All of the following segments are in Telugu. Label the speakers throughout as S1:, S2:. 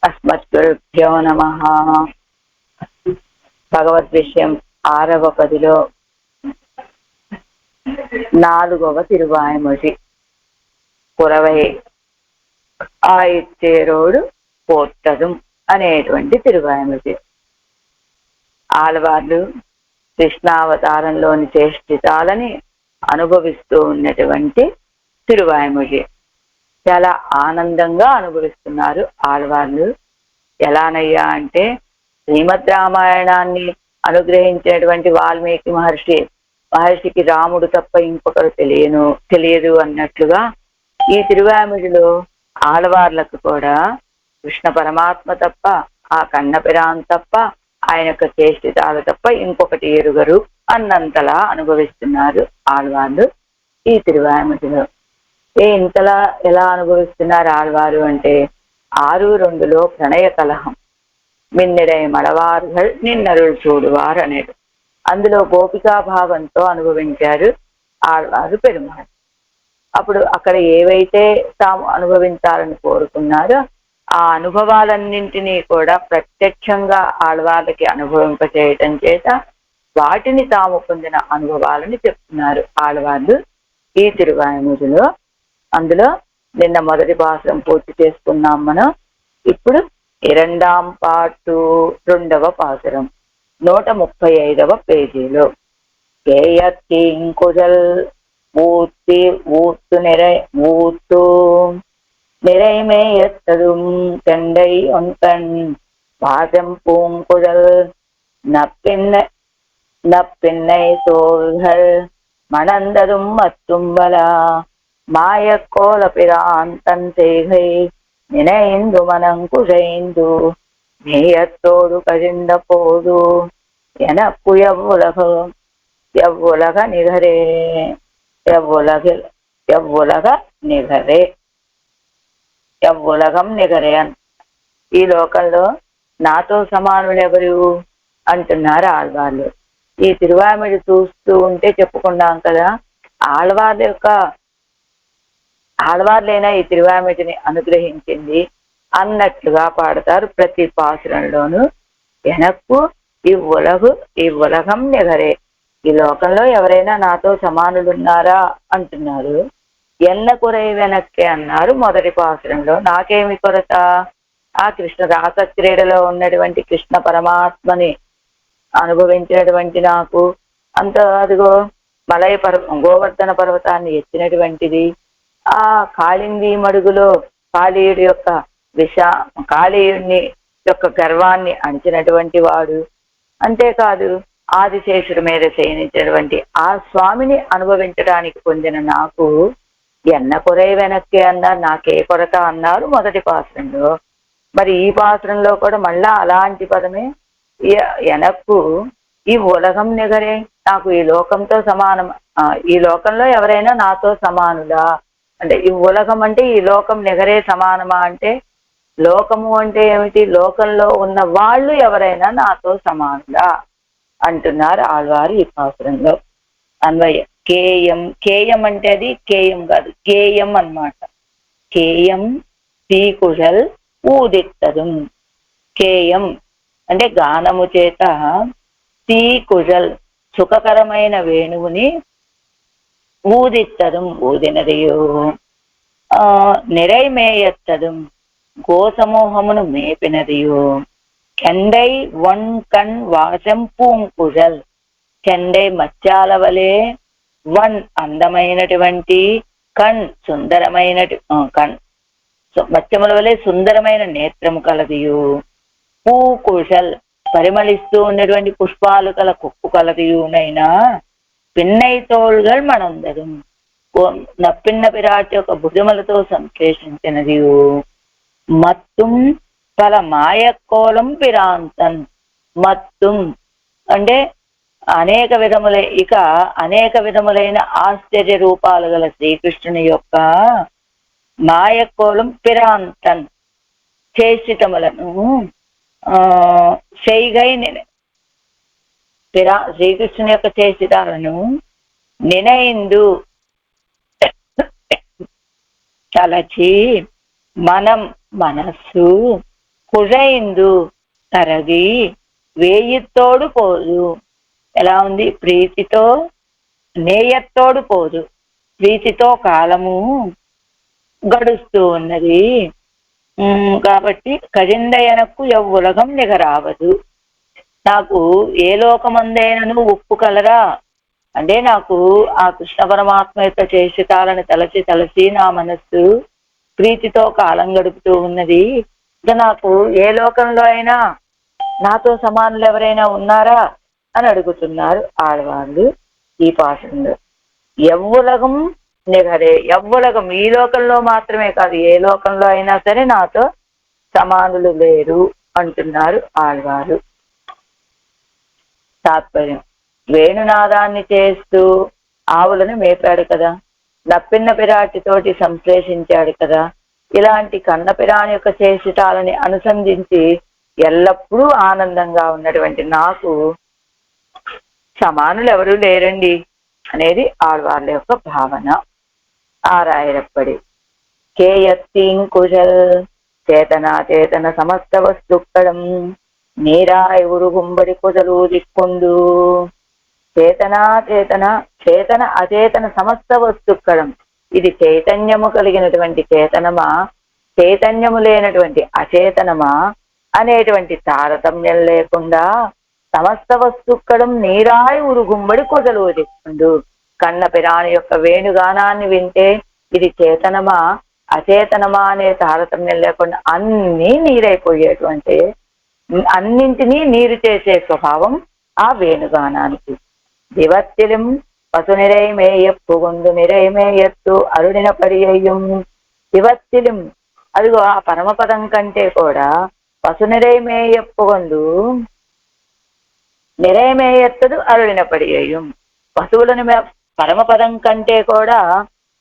S1: అస్మద్గురుభ్యో నమః. భగవద్ విషయం 6వ పదిలో 4వ తిరువాయ్మొഴി. పురవై ఆయిత్తేరోడు పోట్టదుం అనేటువంటి తిరువాయ్మొഴి. ఆళ్వార్లు కృష్ణావతారంలోని చేష్టితాలని అనుభవిస్తూ ఉన్నటువంటి తిరువాయ్మొഴి. చాలా ఆనందంగా అనుభవిస్తున్నారు ఆళ్వార్లు. ఎలానయ్యా అంటే, శ్రీమద్ రామాయణాన్ని అనుగ్రహించినటువంటి వాల్మీకి మహర్షికి రాముడు తప్ప ఇంకొకరు తెలియదు అన్నట్లుగా ఈ తిరువాయ్మొഴിలో ఆళ్వార్లకు కూడా కృష్ణ పరమాత్మ తప్ప, ఆ కన్నపిరాన్ తప్ప, ఆయన యొక్క చేష్టితాలు తప్ప ఇంకొకటి ఎరుగరు అన్నంతలా అనుభవిస్తున్నారు ఆళ్వార్లు ఈ తిరువాయ్మొഴിలో. ఇంతలా ఎలా అనుభవిస్తున్నారు ఆళ్వారు అంటే, 6:2లో ప్రణయ కలహం, మిన్నెడై మడవార్గల్ నిన్నరులు చూడువారు అనేది. అందులో గోపికాభావంతో అనుభవించారు ఆళ్వారు పెరుమాళ్. అప్పుడు అక్కడ ఏవైతే తాము అనుభవించాలని కోరుకున్నారో ఆ అనుభవాలన్నింటినీ కూడా ప్రత్యక్షంగా ఆళ్వార్లకి అనుభవింపచేయటం చేత వాటిని తాము పొందిన అనుభవాలని చెప్తున్నారు ఆళ్వార్లు ఈ తిరువాయ్మొഴിలో. అందులో నిన్న మొదటి పాసురం పూర్తి చేసుకున్నాం మనం. ఇప్పుడు 2వ పాటు 2వ పాసురం 135వ పేజీలో. కేయత్తింకుజల్ ఊత్తు நிறைமேயத்ததும் தெண்டை ஒன்கண் பாசம் பூங்குழல் நப்பின்னை தோள்கள் மணந்ததும் மத்தும்பலா மாயக்கோல பிரான் தன் செய்கை நினைந்து மனங்குழைந்து நேயத்தோடு கழிந்த போது எனக்கு எவ்வுலக நிகரே ఎవ్వులగం నిగరేన్. ఈ లోకంలో నాతో సమానులు ఎవరు అంటున్నారు ఆళ్వార్లు. ఈ తిరువాయ్మొഴి చూస్తూ ఉంటే చెప్పుకున్నాం కదా, ఆళ్వార్లైనా ఈ తిరువాయ్మొഴിని అనుగ్రహించింది అన్నట్లుగా పాడతారు ప్రతి పాసురంలోనూ. ఎనక్కు ఈ ఉలగం నిగరే, ఈ లోకంలో ఎవరైనా నాతో సమానులు ఉన్నారా అంటున్నారు. ఎన్న కురై వెనక్కి అన్నారు మొదటి పాసురంలో. నాకేమి కొరత? ఆ కృష్ణ రాస క్రీడలో ఉన్నటువంటి కృష్ణ పరమాత్మని అనుభవించినటువంటి నాకు అంత, అదిగో గోవర్ధన పర్వతాన్ని ఎత్తినటువంటిది, ఆ కాళింది మడుగులో కాళీయుడి యొక్క గర్వాన్ని అణిచినటువంటి వాడు, అంతేకాదు ఆదిశేషుడి మీద శయనించినటువంటి ఆ స్వామిని అనుభవించడానికి పొందిన నాకు ఎన్న కొరై వెనక్కి అన్నారు. నాకే కొరత అన్నారు మొదటి పాసురంలో. మరి ఈ పాసురంలో కూడా మళ్ళా అలాంటి పదమే. ఎనక్కు ఈ ఉలగం నిగరే, నాకు ఈ లోకంతో సమానం, ఈ లోకంలో ఎవరైనా నాతో సమానులా అంటే, ఈ ఉలగం అంటే ఈ లోకం నిగరే సమానమా అంటే, లోకము అంటే ఏమిటి? లోకంలో ఉన్న వాళ్ళు ఎవరైనా నాతో సమానులా అంటున్నారు ఆళ్వారు ఈ పాసురంలో. అన్వయం కేయం అంటే అది కేయం కాదు, గేయం అన్నమాట. కేయం తీకుశల్ ఊదిత్తదుం. కేయం అంటే గానము చేత, తీకుశల్ సుఖకరమైన వేణువుని, ఊదిత్తదుం ఊదినదియో, నిరైమేయత్తదుం గోసమూహమును మేపినదియో, కెండై వన్ వాసం పూంకుశల్, చెండై మత్స్యాల వలె, అందమైనటువంటి, మత్స్యముల వలె సుందరమైన నేత్రము కలదియు, పూకుశల్ పరిమళిస్తూ ఉన్నటువంటి పుష్పాలు కల కుక్కు కలదియునైనా, పిన్నై తోள்கள் మనందరు నప్పిన్న పిరాటి యొక్క భుజములతో సంశ్లేషించినదియు, మత్తుం పల మాయకోలం పిరాంతన్. మత్తుం అంటే అనేక విధములైన ఆశ్చర్య రూపాలు గల శ్రీకృష్ణుని యొక్క మాయకోలం పిరాంతన్ చేసితములను శ్రీకృష్ణుని యొక్క చేసితాలను నినయిందు తలచి మనం మనస్సు కుజైందు తరగి వేయిత్తోడు పోదు. ఎలా ఉంది? ప్రీతితో నేయత్తోడు పోదు, ప్రీతితో కాలము గడుస్తూ ఉన్నది. కాబట్టి కజిందయనకు ఎవ్వులగం నిగరావదు. నాకు ఏ లోకమందైనను ఉప్పు కలరా అంటే నాకు ఆ కృష్ణ పరమాత్మ యొక్క చేసితాలని తలచి తలచి నా మనస్సు ప్రీతితో కాలం గడుపుతూ ఉన్నది. ఇక నాకు ఏ లోకంలో అయినా నాతో సమానులు ఎవరైనా ఉన్నారా అని అడుగుతున్నారు ఆడవాళ్ళు ఈ పాఠంలో. ఎవ్వులగం నిగరే, ఎవ్వులగం ఈ లోకంలో మాత్రమే కాదు ఏ లోకంలో అయినా సరే నాతో సమానులు లేరు అంటున్నారు ఆళ్వారు. తాత్పర్యం: వేణునాదాన్ని చేస్తూ ఆవులను మేపాడు కదా, నప్పిన్న పిరాటితోటి సంశ్లేషించాడు కదా. ఇలాంటి కన్నపిరాని యొక్క చేసిటాలని అనుసంధించి ఎల్లప్పుడూ ఆనందంగా ఉన్నటువంటి నాకు సమానులు ఎవరూ లేరండి అనేది ఆళ్వార్ల యొక్క భావన. ఆరాయరప్పడి కేయత్తీంకుశల్ చేతన సమస్త వస్తుక్కడం నీరాయ ఉరుగుంబడి కుజలు దిక్కుండు. చేతన అచేతన సమస్త వస్తుక్కడం, ఇది చైతన్యము కలిగినటువంటి చేతనమా, చైతన్యము లేనటువంటి అచేతనమా అనేటువంటి తారతమ్యం లేకుండా సమస్త వస్తుక్కడం నీరాయి ఉరుగుంబడి కుజలు దిక్కుండు. కన్న పిరాని యొక్క వేణుగానాన్ని వింటే ఇది చేతనమా అచేతనమా అనే తారతమ్యం లేకుండా అన్నీ నీరైపోయేటువంటి, అన్నింటినీ నీరు చేసే స్వభావం ఆ వేణుగానానికి. దివత్తిలిం పశు నిరైమేయ పుగుందు నిరైమేయత్తు అరుడిన పడియ్యం. దివత్తిలిం అదిగో ఆ పరమపదం కంటే కూడా పశు నిరైమేయ పుగొందు నిరైమేయత్తదు అరుడిన పడియ్యం. పశువులను పరమపదం కంటే కూడా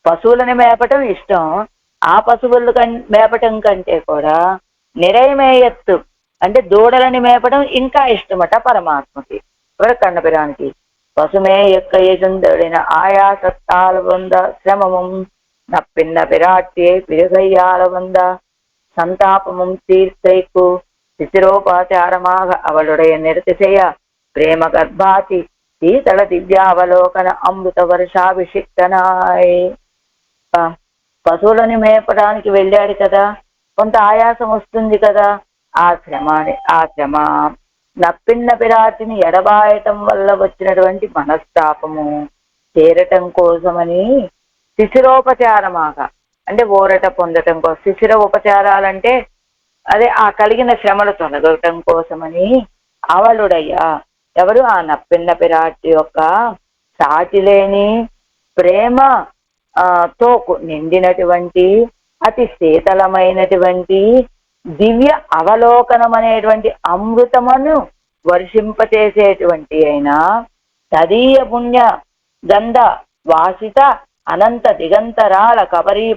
S1: పశువులను మేపటం ఇష్టం. ఆ పశువులు మేపటం కంటే కూడా నిరైమేయత్తు అంటే దూడలని మేపడం ఇంకా ఇష్టమట పరమాత్మకి, ఇక్కడ కన్నపిరానికి. పశుమే యొక్క యజుందడిన ఆయాసత్తాల వంద శ్రమముం నప్పిన్న పిరాట్యే పిరుగయ్యాల వంద సంతాపముం తీర్థైకు శిశిరోపాచారమాగ అవలుடைய నిరతిశయ ప్రేమ గర్భాతి శీతళ దివ్యావలోకన అమృత వర్షాభిషిక్తనాయ్. పశువులని మేపడానికి వెళ్ళాడు కదా, కొంత ఆయాసం వస్తుంది కదా, ఆ శ్రమ నప్పిన్న పిరాటిని ఎడబాయటం వల్ల వచ్చినటువంటి మనస్తాపము చేరటం కోసమని శిశిరోపచారమాగా అంటే ఊరట పొందటం కోసం, శిశిర ఉపచారాలంటే అదే ఆ కలిగిన శ్రమలు తొలగటం కోసమని అవలుడయ్యా ఎవరు ఆ నప్పిన్న పిరాటి యొక్క సాటిలేని ప్రేమ తో నిండినటువంటి అతి శీతలమైనటువంటి దివ్య అవలోకనం అనేటువంటి అమృతమును వర్షింపచేసేటువంటి అయినా తదీయ పుణ్య గంధ వాసిత అనంత దిగంతరాల కబరీ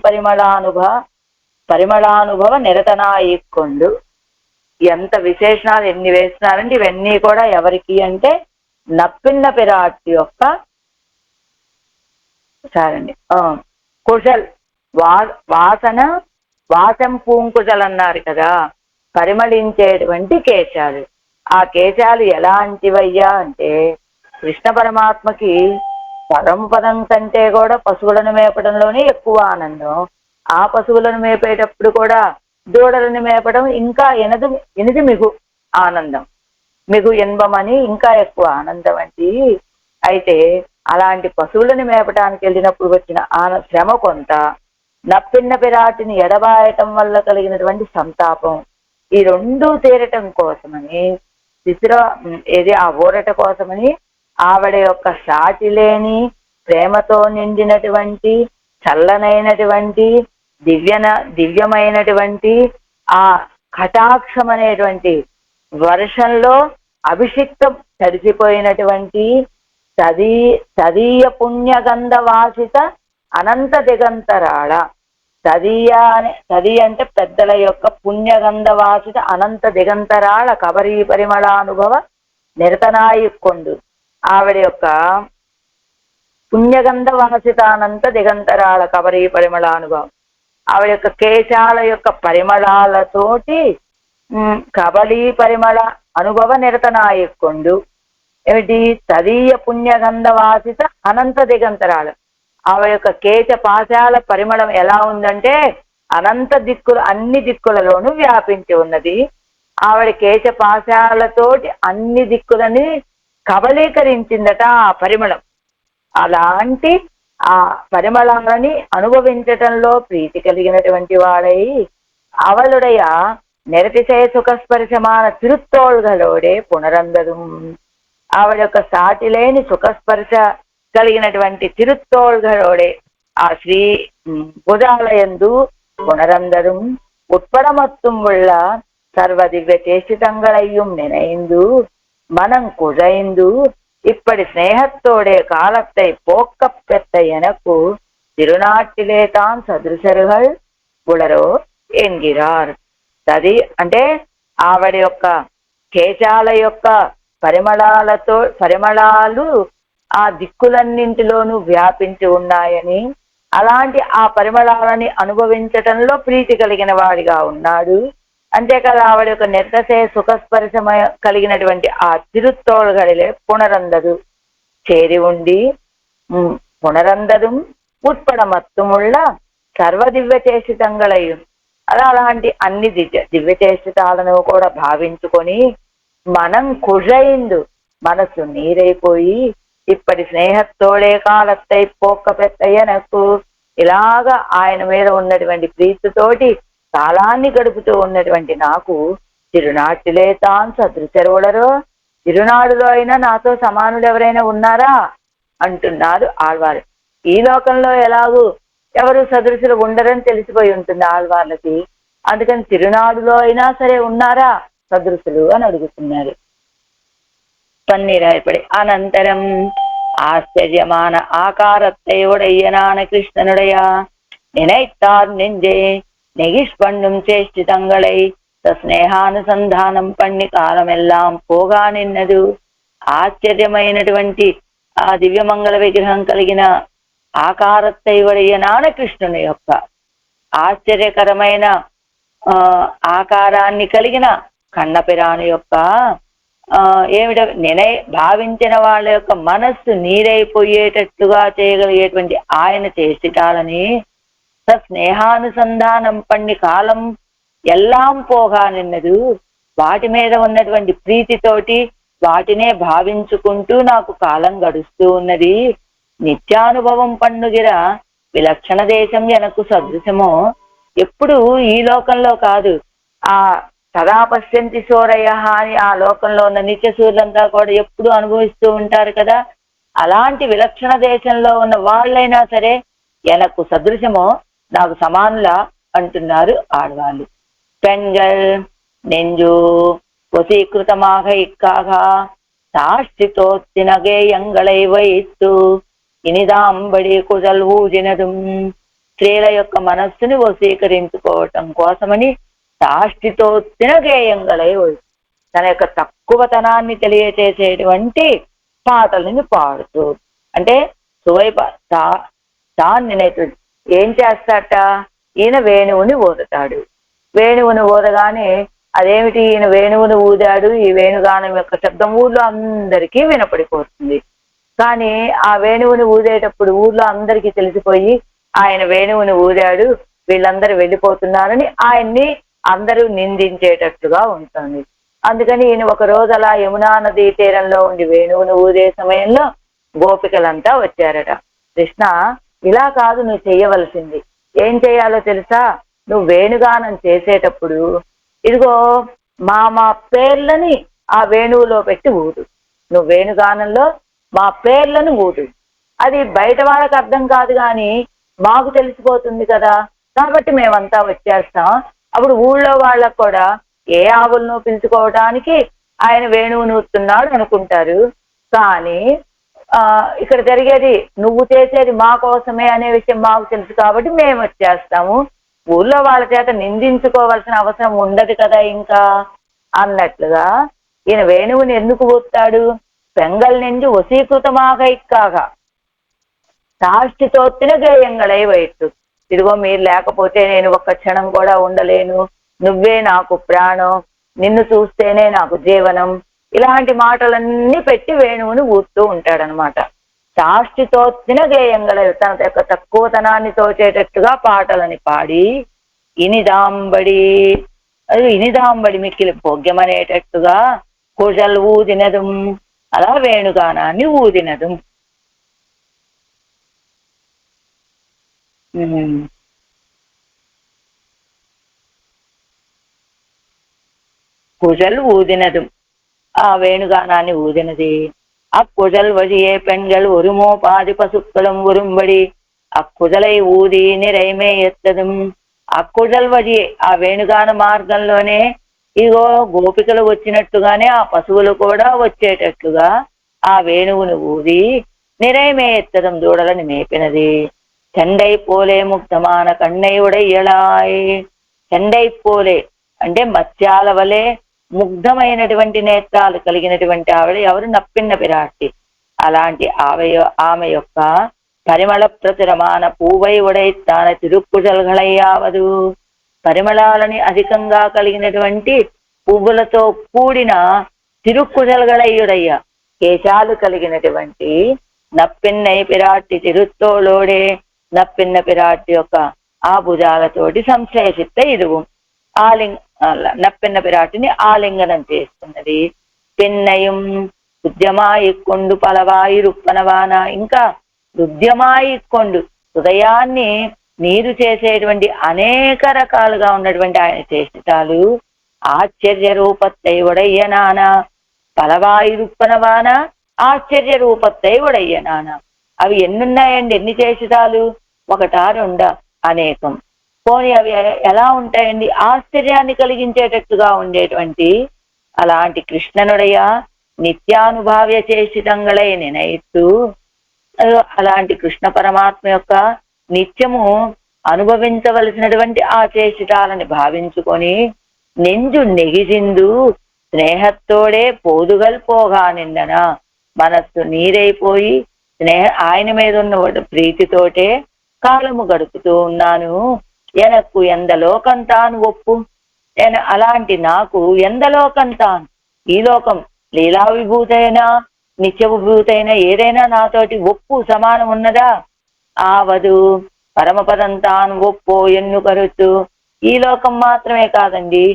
S1: పరిమళానుభవ నిరతనాయిక్కొండు. ఎంత విశేషణాలు ఎన్ని వేస్తున్నారంటే ఇవన్నీ కూడా ఎవరికి అంటే నప్పిన్న పిరాటి యొక్క కుశల్ వాసం పూంకుశల్ అన్నారు కదా, పరిమళించేటువంటి కేశాలు. ఆ కేశాలు ఎలాంటివయ్యా అంటే కృష్ణ పరమాత్మకి పరమపదం కంటే కూడా పశువులను మేపడంలోనే ఎక్కువ ఆనందం. ఆ పశువులను మేపేటప్పుడు కూడా దూడలను మేపడం ఇంకా ఎనిది మిగు ఆనందం, మిగు ఇన్బమని ఇంకా ఎక్కువ ఆనందం అండి. అయితే అలాంటి పశువులను మేపటానికి వెళ్ళినప్పుడు వచ్చిన శ్రమ కొంత, నప్పిన్న పిరాటిని ఎడబాయటం వల్ల కలిగినటువంటి సంతాపం, ఈ రెండూ తీరటం కోసమని ఆ ఊరట కోసమని ఆవిడ యొక్క సాటి లేని ప్రేమతో నిండినటువంటి చల్లనైనటువంటి దివ్యమైనటువంటి ఆ కటాక్షం అనేటువంటి వర్షంలో అభిషిక్తం తడిసిపోయినటువంటి తదీయ పుణ్యగంధ వాసిత అనంత దిగంతరాళ. తదీయ అంటే పెద్దల యొక్క పుణ్యగంధ వాసిత అనంత దిగంతరాళ కబరీ పరిమళానుభవ నిరతనాయిక్కొండు. ఆవిడ యొక్క పుణ్యగంధ వాసిత అనంత దిగంతరాళ కబరీ పరిమళానుభవం ఆవిడ యొక్క కేశాల యొక్క పరిమళాలతోటి కబలీ పరిమళ అనుభవ నిరత నాయకుండు ఏమిటి తదీయ పుణ్యగంధవాసిత అనంత దిగంతరాలు. ఆవిడ యొక్క కేశ పాశాల పరిమళం ఎలా ఉందంటే అనంత దిక్కులు అన్ని దిక్కులలోనూ వ్యాపించి ఉన్నది. ఆవిడ కేశ పాశాలతోటి అన్ని దిక్కులని కబలీకరించిందట ఆ పరిమళం. అలాంటి ఆ పరిమళాలని అనుభవించటంలో ప్రీతి కలిగినటువంటి వాడై అవளுடைய నిరతిశయ సుఖస్పర్శమాన తిరుత్తోళ్గలోడే పునరందరం. ఆవిడ యొక్క సాటి లేని సుఖస్పర్శ కలిగినటువంటి తిరుత్తోళ్గలోడే ఆ శ్రీ భుజాలయందు పునరందరం ఉట్పడమత్తుం ఉள்ள సర్వ దివ్య చేసితంగళయ్యం நினைந்து மனம் குழைந்து இப்படி ஸ்நேகத்தோடே காலத்தை போக்க பெற்ற எனக்கு తిరునాటిలే తాన్ సదృశరుகள் ఉళరో ఎన్గిరార్. అది అంటే ఆవిడ యొక్క కేశాల యొక్క పరిమళాలు ఆ దిక్కులన్నింటిలోనూ వ్యాపించి ఉన్నాయని, అలాంటి ఆ పరిమళాలని అనుభవించటంలో ప్రీతి కలిగిన వాడిగా ఉన్నాడు. అంతేకాదు ఆవిడ యొక్క నిర్దశే సుఖస్పర్శమ కలిగినటువంటి ఆ తిరుత్తోళ్గడిలే పునరందరు చేరి ఉండి పునరందరం ఉట్పడమత్తుముళ్ళ సర్వ దివ్య చేసితంగళయ్యం. అలాంటి అన్ని దివ్య చేసితాలను కూడా భావించుకొని మనం కుజైందు మనసు నీరైపోయి ఇప్పటి స్నేహత్తోడే కాలత్తై పోక్క పెత్తయ్యనకు ఇలాగా ఆయన మీద ఉన్నటువంటి ప్రీతితోటి కాలాన్ని గడుపుతూ ఉన్నటువంటి నాకు తిరునాటిలే తాన్ సదృశరువులరో తిరునాడులో అయినా నాతో సమానులు ఎవరైనా ఉన్నారా అంటున్నారు ఆళ్వారు. ఈ లోకంలో ఎలాగూ ఎవరు సదృశులు ఉండరని తెలిసిపోయి ఉంటుంది ఆళ్వార్లకి. అందుకని తిరునాడులో అయినా సరే ఉన్నారా సదృశులు అని అడుగుతున్నారు. పన్నీరాయపడి అనంతరం ఆశ్చర్యమాన ఆకారத்தை உடையனான கிருஷ்ணனுடைய நினைத்தார் நெஞ்சே நெகிஷ்பண்ணும் சேஷ்டிதங்களை స్నేహానుసంధానం పన్ని కాలమెల్లాం పోగా నిన్నదు. ఆశ్చర్యమైనటువంటి ఆ దివ్యమంగళ విగ్రహం కలిగిన ఆకారத்தை ఉடைయనాన కృష్ణుని యొక్క ఆశ్చర్యకరమైన ఆకారాన్ని కలిగిన కన్నపిరాని యొక్క ఏమిట భావించిన వాళ్ళ యొక్క మనస్సు నీరైపోయేటట్లుగా చేయగలిగేటువంటి ఆయన చేసిటాలని స్నేహానుసంధానం పన్ని కాలం ఎల్లాం పోగా నిన్నదు. వాటి మీద ఉన్నటువంటి ప్రీతితోటి వాటినే భావించుకుంటూ నాకు కాలం గడుస్తూ ఉన్నది. నిత్యానుభవం పన్నుగిర విలక్షణ దేశం ఎనకు సదృశమో. ఎప్పుడు ఈ లోకంలో కాదు, ఆ సదా పశ్యంతి సూరయ అని ఆ లోకంలో ఉన్న నిత్య సూర్యులంతా కూడా ఎప్పుడు అనుభవిస్తూ ఉంటారు కదా. అలాంటి విలక్షణ దేశంలో ఉన్న వాళ్ళైనా సరే ఎనకు సదృశమో నాకు సమానులా అంటున్నారు ఆడవాళ్ళు. పెంగల్ నెంజు వసీకృతమాగ ఇక్కాగ సాష్టితోత్తినగేయంగళై వైత్తు ఇనిదాంబడి కుజల్ ఊజినదుం. స్త్రీల యొక్క మనస్సుని వశీకరించుకోవటం కోసమని సాష్టితోత్తిన గేయంగళై వైత్తు తన యొక్క తక్కువతనాన్ని తెలియచేసేటువంటి పాటలని పాడుతూ, అంటే తాన్నినైతుంది ఏం చేస్తాట, ఈయన వేణువుని ఊదుతాడు. వేణువుని ఊదగానే అదేమిటి ఈయన వేణువుని ఊదాడు, ఈ వేణుగానం యొక్క శబ్దం ఊర్లో అందరికీ వినపడిపోతుంది. కానీ ఆ వేణువుని ఊదేటప్పుడు ఊర్లో అందరికీ తెలిసిపోయి ఆయన వేణువుని ఊదాడు, వీళ్ళందరూ వెళ్ళిపోతున్నారని ఆయన్ని అందరూ నిందించేటట్లుగా ఉంటుంది. అందుకని ఈయన ఒక రోజు అలా యమునా నదీ తీరంలో ఉండి వేణువుని ఊదే సమయంలో గోపికలంతా వచ్చారట. కృష్ణ, ఇలా కాదు నువ్వు చెయ్యవలసింది, ఏం చేయాలో తెలుసా, నువ్వు వేణుగానం చేసేటప్పుడు ఇదిగో మా పేర్లని ఆ వేణువులో పెట్టి ఊదు. నువ్వు వేణుగానంలో మా పేర్లను ఊదు. అది బయట వాళ్ళకి అర్థం కాదు కానీ మాకు తెలిసిపోతుంది కదా, కాబట్టి మేమంతా వచ్చేస్తాం. అప్పుడు ఊళ్ళో వాళ్ళకు కూడా ఏ ఆవులను పిలుచుకోవటానికి ఆయన వేణువుని ఊతున్నాడు అనుకుంటారు. కానీ ఇక్కడ జరిగేది నువ్వు చేసేది మా కోసమే అనే విషయం మాకు తెలుసు కాబట్టి మేము వచ్చేస్తాము. ఊళ్ళో వాళ్ళ చేత నిందించుకోవాల్సిన అవసరం ఉండదు కదా ఇంకా అన్నట్లుగా ఈయన వేణువుని ఎందుకు ఊతాడు, పెంగల్ నుంచి వశీకృతమాగ ఇక్కాగా సాష్టితోత్తిన గేయంగళై వైత్తు. ఇదిగో మీరు లేకపోతే నేను ఒక్క క్షణం కూడా ఉండలేను, నువ్వే నాకు ప్రాణం, నిన్ను చూస్తేనే నాకు జీవనం, ఇలాంటి మాటలన్నీ పెట్టి వేణువుని ఊస్తూ ఉంటాడనమాట. శాస్తితోత్తిన గేయంగల తన యొక్క తక్కువతనాన్ని తోచేటట్టుగా పాటలని పాడి ఇనిదాంబడి, అది ఇనిదాంబడి మిక్కిలి భోగ్యమనేటట్టుగా కుజల్ ఊదినదు, అలా వేణుగానాన్ని ఊదినదు. కుజల్ ఊదినదు, ఆ వేణుగానాన్ని ఊదినది. அக்குழல் வழியே பெண்கள் ஒருமோ பாதி பசுக்களும் ஒரும்படி అక్కుజలై ఊది నిరైమే ఎత్తదుం. అక్కుజల్ వజియే, ఆ వేణుగాన మార్గంలోనే ఇగో గోపికలు వచ్చినట్టుగానే ఆ పశువులు కూడా వచ్చేటట్లుగా ఆ వేణువును ఊది నిరైమే ఎత్తదం, దూడలని మేపినది. చెండై పోలే ముగ్ధమాన కన్నై ఉడయ్యలాయ్. చెండై పోలే అంటే మత్స్యాల వలె ముగ్ధమైనటువంటి నేత్రాలు కలిగినటువంటి ఆవిడ ఎవరు? నప్పిన్న పిరాట్టి. అలాంటి ఆమె యొక్క పరిమళ ప్రచురమాన పూవై ఉడైతాన తిరుక్కుజల్గళయ్యావదు, పరిమళాలని అధికంగా కలిగినటువంటి పువ్వులతో కూడిన తిరుక్కుజల్గళయ్యుడయ్య, కేశాలు కలిగినటువంటి నప్పిన్నై పిరాట్టి తిరుత్తోళోడే, నప్పిన్న పిరాట్టి యొక్క ఆ భుజాలతోటి సంశ్లేషిత ఇదువు నప్పిన్న పిరాటిని ఆలింగనం చేస్తున్నది. పిన్నయం ఉద్యమాయిక్కొండు పలవాయి రుప్పనవాన, ఇంకా ఉద్యమాయిక్కొండు హృదయాన్ని నీరు చేసేటువంటి అనేక రకాలుగా ఉన్నటువంటి ఆయన చేష్టాలు. ఆశ్చర్య రూపత్తై ఉడయ్య నాన, పలవాయి రుప్పనవాన ఆశ్చర్య రూపత్తై ఉడయ్య నాన. అవి ఎన్నున్నాయండి? ఎన్ని చేష్టాలు? ఒకటా రెండా? అనేకం. పోనీ అవి ఎలా ఉంటాయండి? ఆశ్చర్యాన్ని కలిగించేటట్టుగా ఉండేటువంటి అలాంటి కృష్ణనుడయ నిత్యానుభావ్య చేసితంగళై నినయిత్తు, అలాంటి కృష్ణ పరమాత్మ యొక్క నిత్యము అనుభవించవలసినటువంటి ఆ చేసిటాలని భావించుకొని నెంజు నెగిజిందు స్నేహత్తోడే పోదుగల్ పోగా నిండన, మనస్సు నీరైపోయి ఆయన మీద ఉన్న ప్రీతితోటే కాలము గడుపుతూ ఉన్నాను. ఎనక్కు ఎందలోకంతాను ఒప్పు, అలాంటి నాకు ఎందలోకంతాను, ఈ లోకం లీలా విభూతైనా నిత్య విభూతైనా ఏదైనా నాతోటి ఒప్పు సమానం ఉన్నదా? ఆవదు పరమపదం తాను ఒప్పో ఎన్ను కరుతు, ఈ లోకం మాత్రమే కాదండి,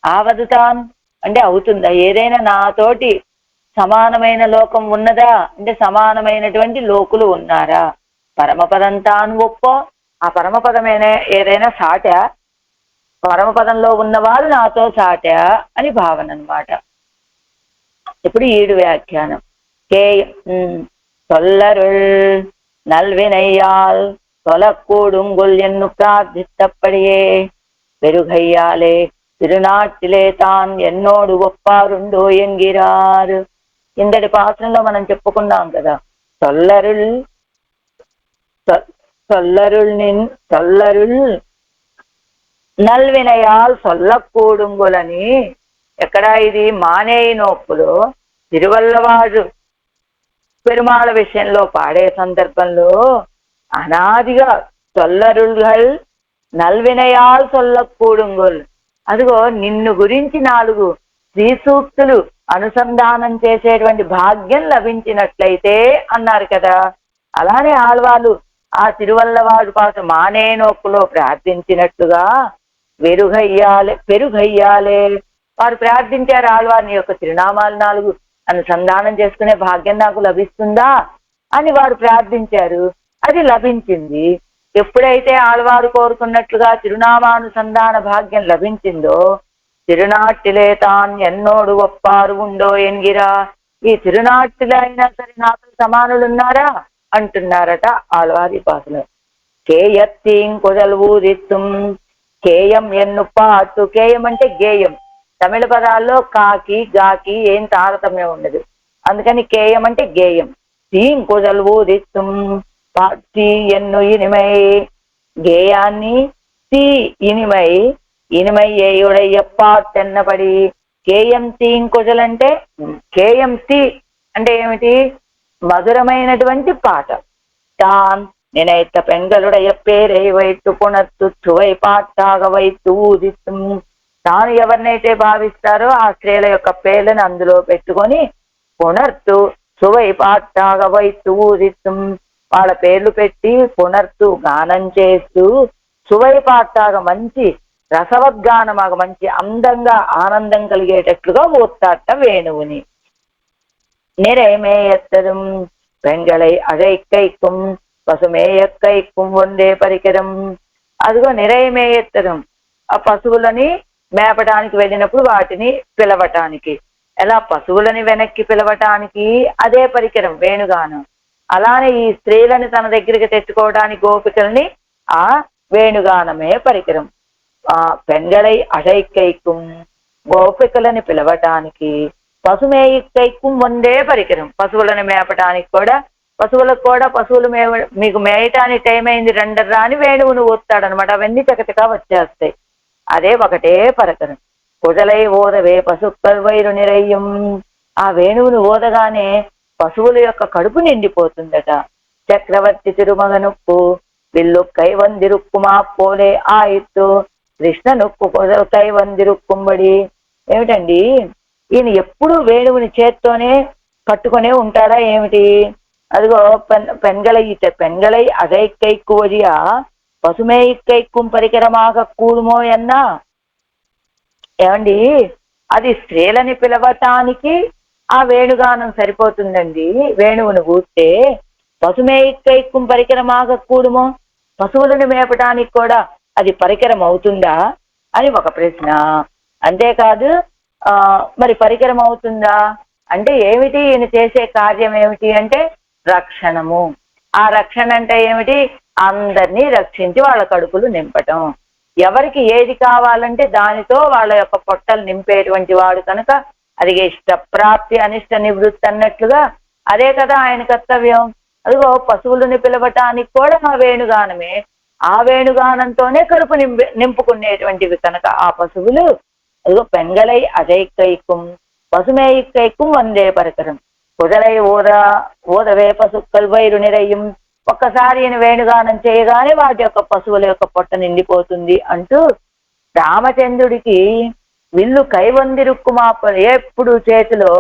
S1: ఆవదు తాను అంటే అవుతుందా? ఏదైనా నాతోటి సమానమైన లోకం ఉన్నదా అంటే సమానమైనటువంటి లోకులు ఉన్నారా? పరమపదం తాను ఒప్పో, ఆ పరమపదమైన ఏదైనా సాట, పరమపదంలో ఉన్నవాడు నాతో సాట అని భావన అనమాట. ఇప్పుడు ఈడు వ్యాఖ్యానం. சொல்லருள் நல்வினையால் தொலக்கூடுங்குள் ఎన్ను ప్రార్థిత్తప్పడియే పెరుగయ్యాలే తిరునాటిలే తాన్ ఎన్నోడు ఒప్పారుండో ఎంగిరారు. ఇందటి పాత్రలో మనం చెప్పుకున్నాం కదా, சொல்லருள் నల్వినయాల్ సొల్లకూడుంగులని. ఎక్కడ ఇది? మానేయి నోప్పులో తిరువల్లవాడు పెరుమాళ విషయంలో పాడే సందర్భంలో అనాదిగా సొల్లరుల్ నల్వినయాల్ సొల్లకూడుంగుల్, అదిగో నిన్ను గురించి 4 శ్రీసూక్తులు అనుసంధానం చేసేటువంటి భాగ్యం లభించినట్లయితే అన్నారు కదా. అలానే ఆళ్వాళ్ళు ఆ తిరువల్లవాడు పాట మానే నోక్కులో ప్రార్థించినట్టుగా పెరుగయ్యాలే వారు ప్రార్థించారు. ఆళ్వారిని యొక్క తిరునామాలు 4 అనుసంధానం చేసుకునే భాగ్యం నాకు లభిస్తుందా అని వారు ప్రార్థించారు. అది లభించింది. ఎప్పుడైతే ఆళ్వారు కోరుకున్నట్లుగా తిరునామానుసంధాన భాగ్యం లభించిందో, తిరునాటిలే తాన్ ఎన్నోడు ఒప్పారు ఉండో ఎన్గిరా, ఈ తిరునాటిలో అయినా సరే నాకు సమానులు ఉన్నారా అంటున్నారట ఆళ్వారి పాటలో. కేయత్తీం కుజల్ ఊదిత్తుం, కేయం ఎన్ను పాటు, కేయం అంటే గేయం. తమిళ పదాల్లో కాకి గాకి ఏం తారతమ్యం ఉండదు, అందుకని కేయం అంటే గేయం. తీం కుజల్ ఊదిత్తుం పాటి ఎన్ను ఇనిమై, గేయాన్ని తీ ఇనిమై, ఇనిమై ఏయుడయ్య పాటెన్నపడి. కేయం తీం కుజలంటే, కేయం తీ అంటే ఏమిటి? మధురమైనటువంటి పాట. తాన్ நினைத்த பெண்களுடைய పేరే వైతు పునర్తు చువై పాట్టాగ వైతు ఊదిత్తుం. తాను ఎవరినైతే భావిస్తారో ఆ స్త్రీల యొక్క పేర్లను అందులో పెట్టుకొని పునర్తు చువై పాట్టాగ వైతు ఊదిత్తుం, వాళ్ళ పేర్లు పెట్టి పునర్తు గానం చేస్తూ చువై పాట్టాగ మంచి రసవద్గానమాగ మంచి అందంగా ఆనందం కలిగేటట్లుగా ఊత్తాట వేణువుని. நிறைமேயத்ததும் பெண்களை அழைக்கைக்கும் పశుమేయక్కైక్కుం వందే పరికరం. అదిగో నిరైమేయెత్తడం, ఆ పశువులని మేపటానికి వెళ్ళినప్పుడు వాటిని పిలవటానికి, ఎలా పశువులని వెనక్కి పిలవటానికి అదే పరికరం వేణుగానం. అలానే ఈ స్త్రీలను తన దగ్గరికి తెచ్చుకోవడానికి గోపికల్ని ఆ వేణుగానమే పరికరం. పెంగళై అழைக்கைக்கும் గోపికలని పిలవటానికి, పశుమేయిక్కైక్కుం వందే పరికరం పశువులను మేపటానికి కూడా, పశువులకు కూడా పశువులు మీకు మేయటానికి టైం అయింది రండర్రా అని వేణువును ఊస్తాడనమాట. అవన్నీ చకచకా వచ్చేస్తాయి. అదే ఒకటే పరికరం. కుజలై ఓదవే పశుక్కల్ వైరు నిరయ్యం, ఆ వేణువును ఓదగానే పశువుల యొక్క కడుపు నిండిపోతుందట. చక్రవర్తి తిరుమగనుక్కు విల్లు కైవందిరుక్కుమా పోలే ఆయిత్తు కృష్ణ నొక్కు కుజలు కైవందిరుక్కుంబడి. ఏమిటండి ఈయన ఎప్పుడు వేణువుని చేత్తోనే పట్టుకునే ఉంటాడా ఏమిటి? అదిగో పెంగళై అதைக்கைக்குవజియా పశుమేయిక్కైక్కుం పరికరమాగ కూడుమో అన్నా. ఏమండి అది స్త్రీలని పిలవటానికి ఆ వేణుగానం సరిపోతుందండి. వేణువును ఊస్తే పశుమేయిక్కైక్కుం పరికరమాగ కూడుమో, పశువులను మేపటానికి కూడా అది పరికరం అవుతుందా అని ఒక ప్రశ్న. అంతేకాదు మరి పరికరం అవుతుందా అంటే ఏమిటి, ఈయన చేసే కార్యం ఏమిటి అంటే రక్షణము. ఆ రక్షణ అంటే ఏమిటి? అందరినీ రక్షించి వాళ్ళ కడుపులు నింపటం. ఎవరికి ఏది కావాలంటే దానితో వాళ్ళ యొక్క పొట్టలు నింపేటువంటి వాడు కనుక అది ఇష్టప్రాప్తి అనిష్ట నివృత్తి అన్నట్లుగా అదే కదా ఆయన కర్తవ్యం. అదిగో పశువులను పిలవటానికి కూడా ఆ వేణుగానమే. ఆ వేణుగానంతోనే కడుపు నింపుకునేటువంటివి కనుక ఆ పశువులు అదిగో పెంగళై అజైక్కైక్కుం పశుమేయిక్కైక్కుం వందే పరికరం. కుజలై ఓదవే పశుక్కల్ వైరు నిరయ్యం. ఒక్కసారి ఈయన వేణుగానం చేయగానే వాటి యొక్క పశువుల యొక్క పొట్ట నిండిపోతుంది అంటూ రామచంద్రుడికి విల్లు కైవందిరుక్కుమాప, ఎప్పుడు చేతిలో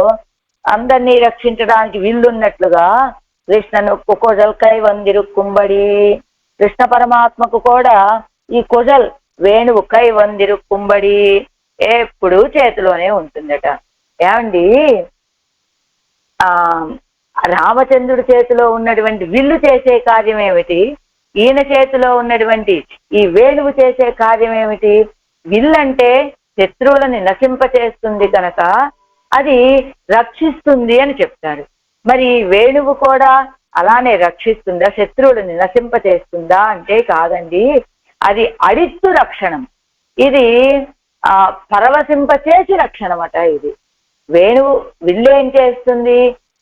S1: అందరినీ రక్షించడానికి విల్లున్నట్లుగా కృష్ణను కుజల్ కైవందిరుక్కుంబడి, కృష్ణ పరమాత్మకు కూడా ఈ కుజల్ వేణువు కైవందిరుక్కుంబడి ఎప్పుడు చేతిలోనే ఉంటుందట. ఏమండి రామచంద్రుడి చేతిలో ఉన్నటువంటి విల్లు చేసే కార్యం ఏమిటి? ఈయన చేతిలో ఉన్నటువంటి ఈ వేణువు చేసే కార్యం ఏమిటి? విల్లు అంటే శత్రువులని నశింపచేస్తుంది కనుక అది రక్షిస్తుంది అని చెప్తారు. మరి వేణువు కూడా అలానే రక్షిస్తుందా, శత్రువులని నశింపచేస్తుందా అంటే కాదండి. అది అడిత్తు రక్షణం. ఇది పరవశింపచేసి రక్షణమట. ఇది వేణువు విల్లు ఏం చేస్తుంది?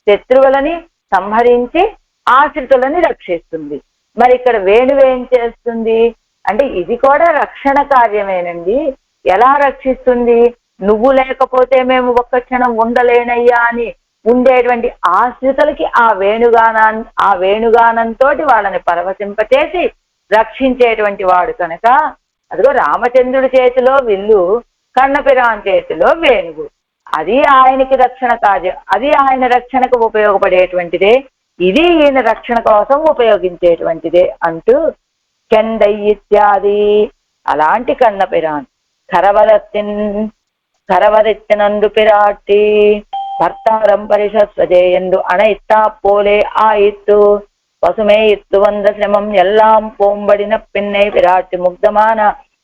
S1: శత్రువులని సంహరించి ఆశ్రితులని రక్షిస్తుంది. మరి ఇక్కడ వేణువు ఏం చేస్తుంది అంటే ఇది కూడా రక్షణ కార్యమేనండి. ఎలా రక్షిస్తుంది? నువ్వు లేకపోతే మేము ఒక్క క్షణం ఉండలేనయ్యా అని ఉండేటువంటి ఆశ్రితులకి ఆ వేణుగానంతో వాళ్ళని పరవశింపచేసి రక్షించేటువంటి వాడు కనుక అదిగో రామచంద్రుడి చేతిలో విల్లు, కన్నపిరాన్ చేతిలో వేణువు. అది ఆయనకి రక్షణ కార్యం, అది ఆయన రక్షణకు ఉపయోగపడేటువంటిదే, ఇది ఈయన రక్షణ కోసం ఉపయోగించేటువంటిదే అంటూ కెండై ఇత్యాది అలాంటి కన్నపిరాన్ కరవరెత్తినందు పిరాట్టి భర్తారం పరిషత్వజే ఎందు అణైత్తా పోలే ఆయిత్తు பசுமை இத்து வந்த சிரமம் எல்லாம் போம்படின பின்னை பிராட்டி முக்தமான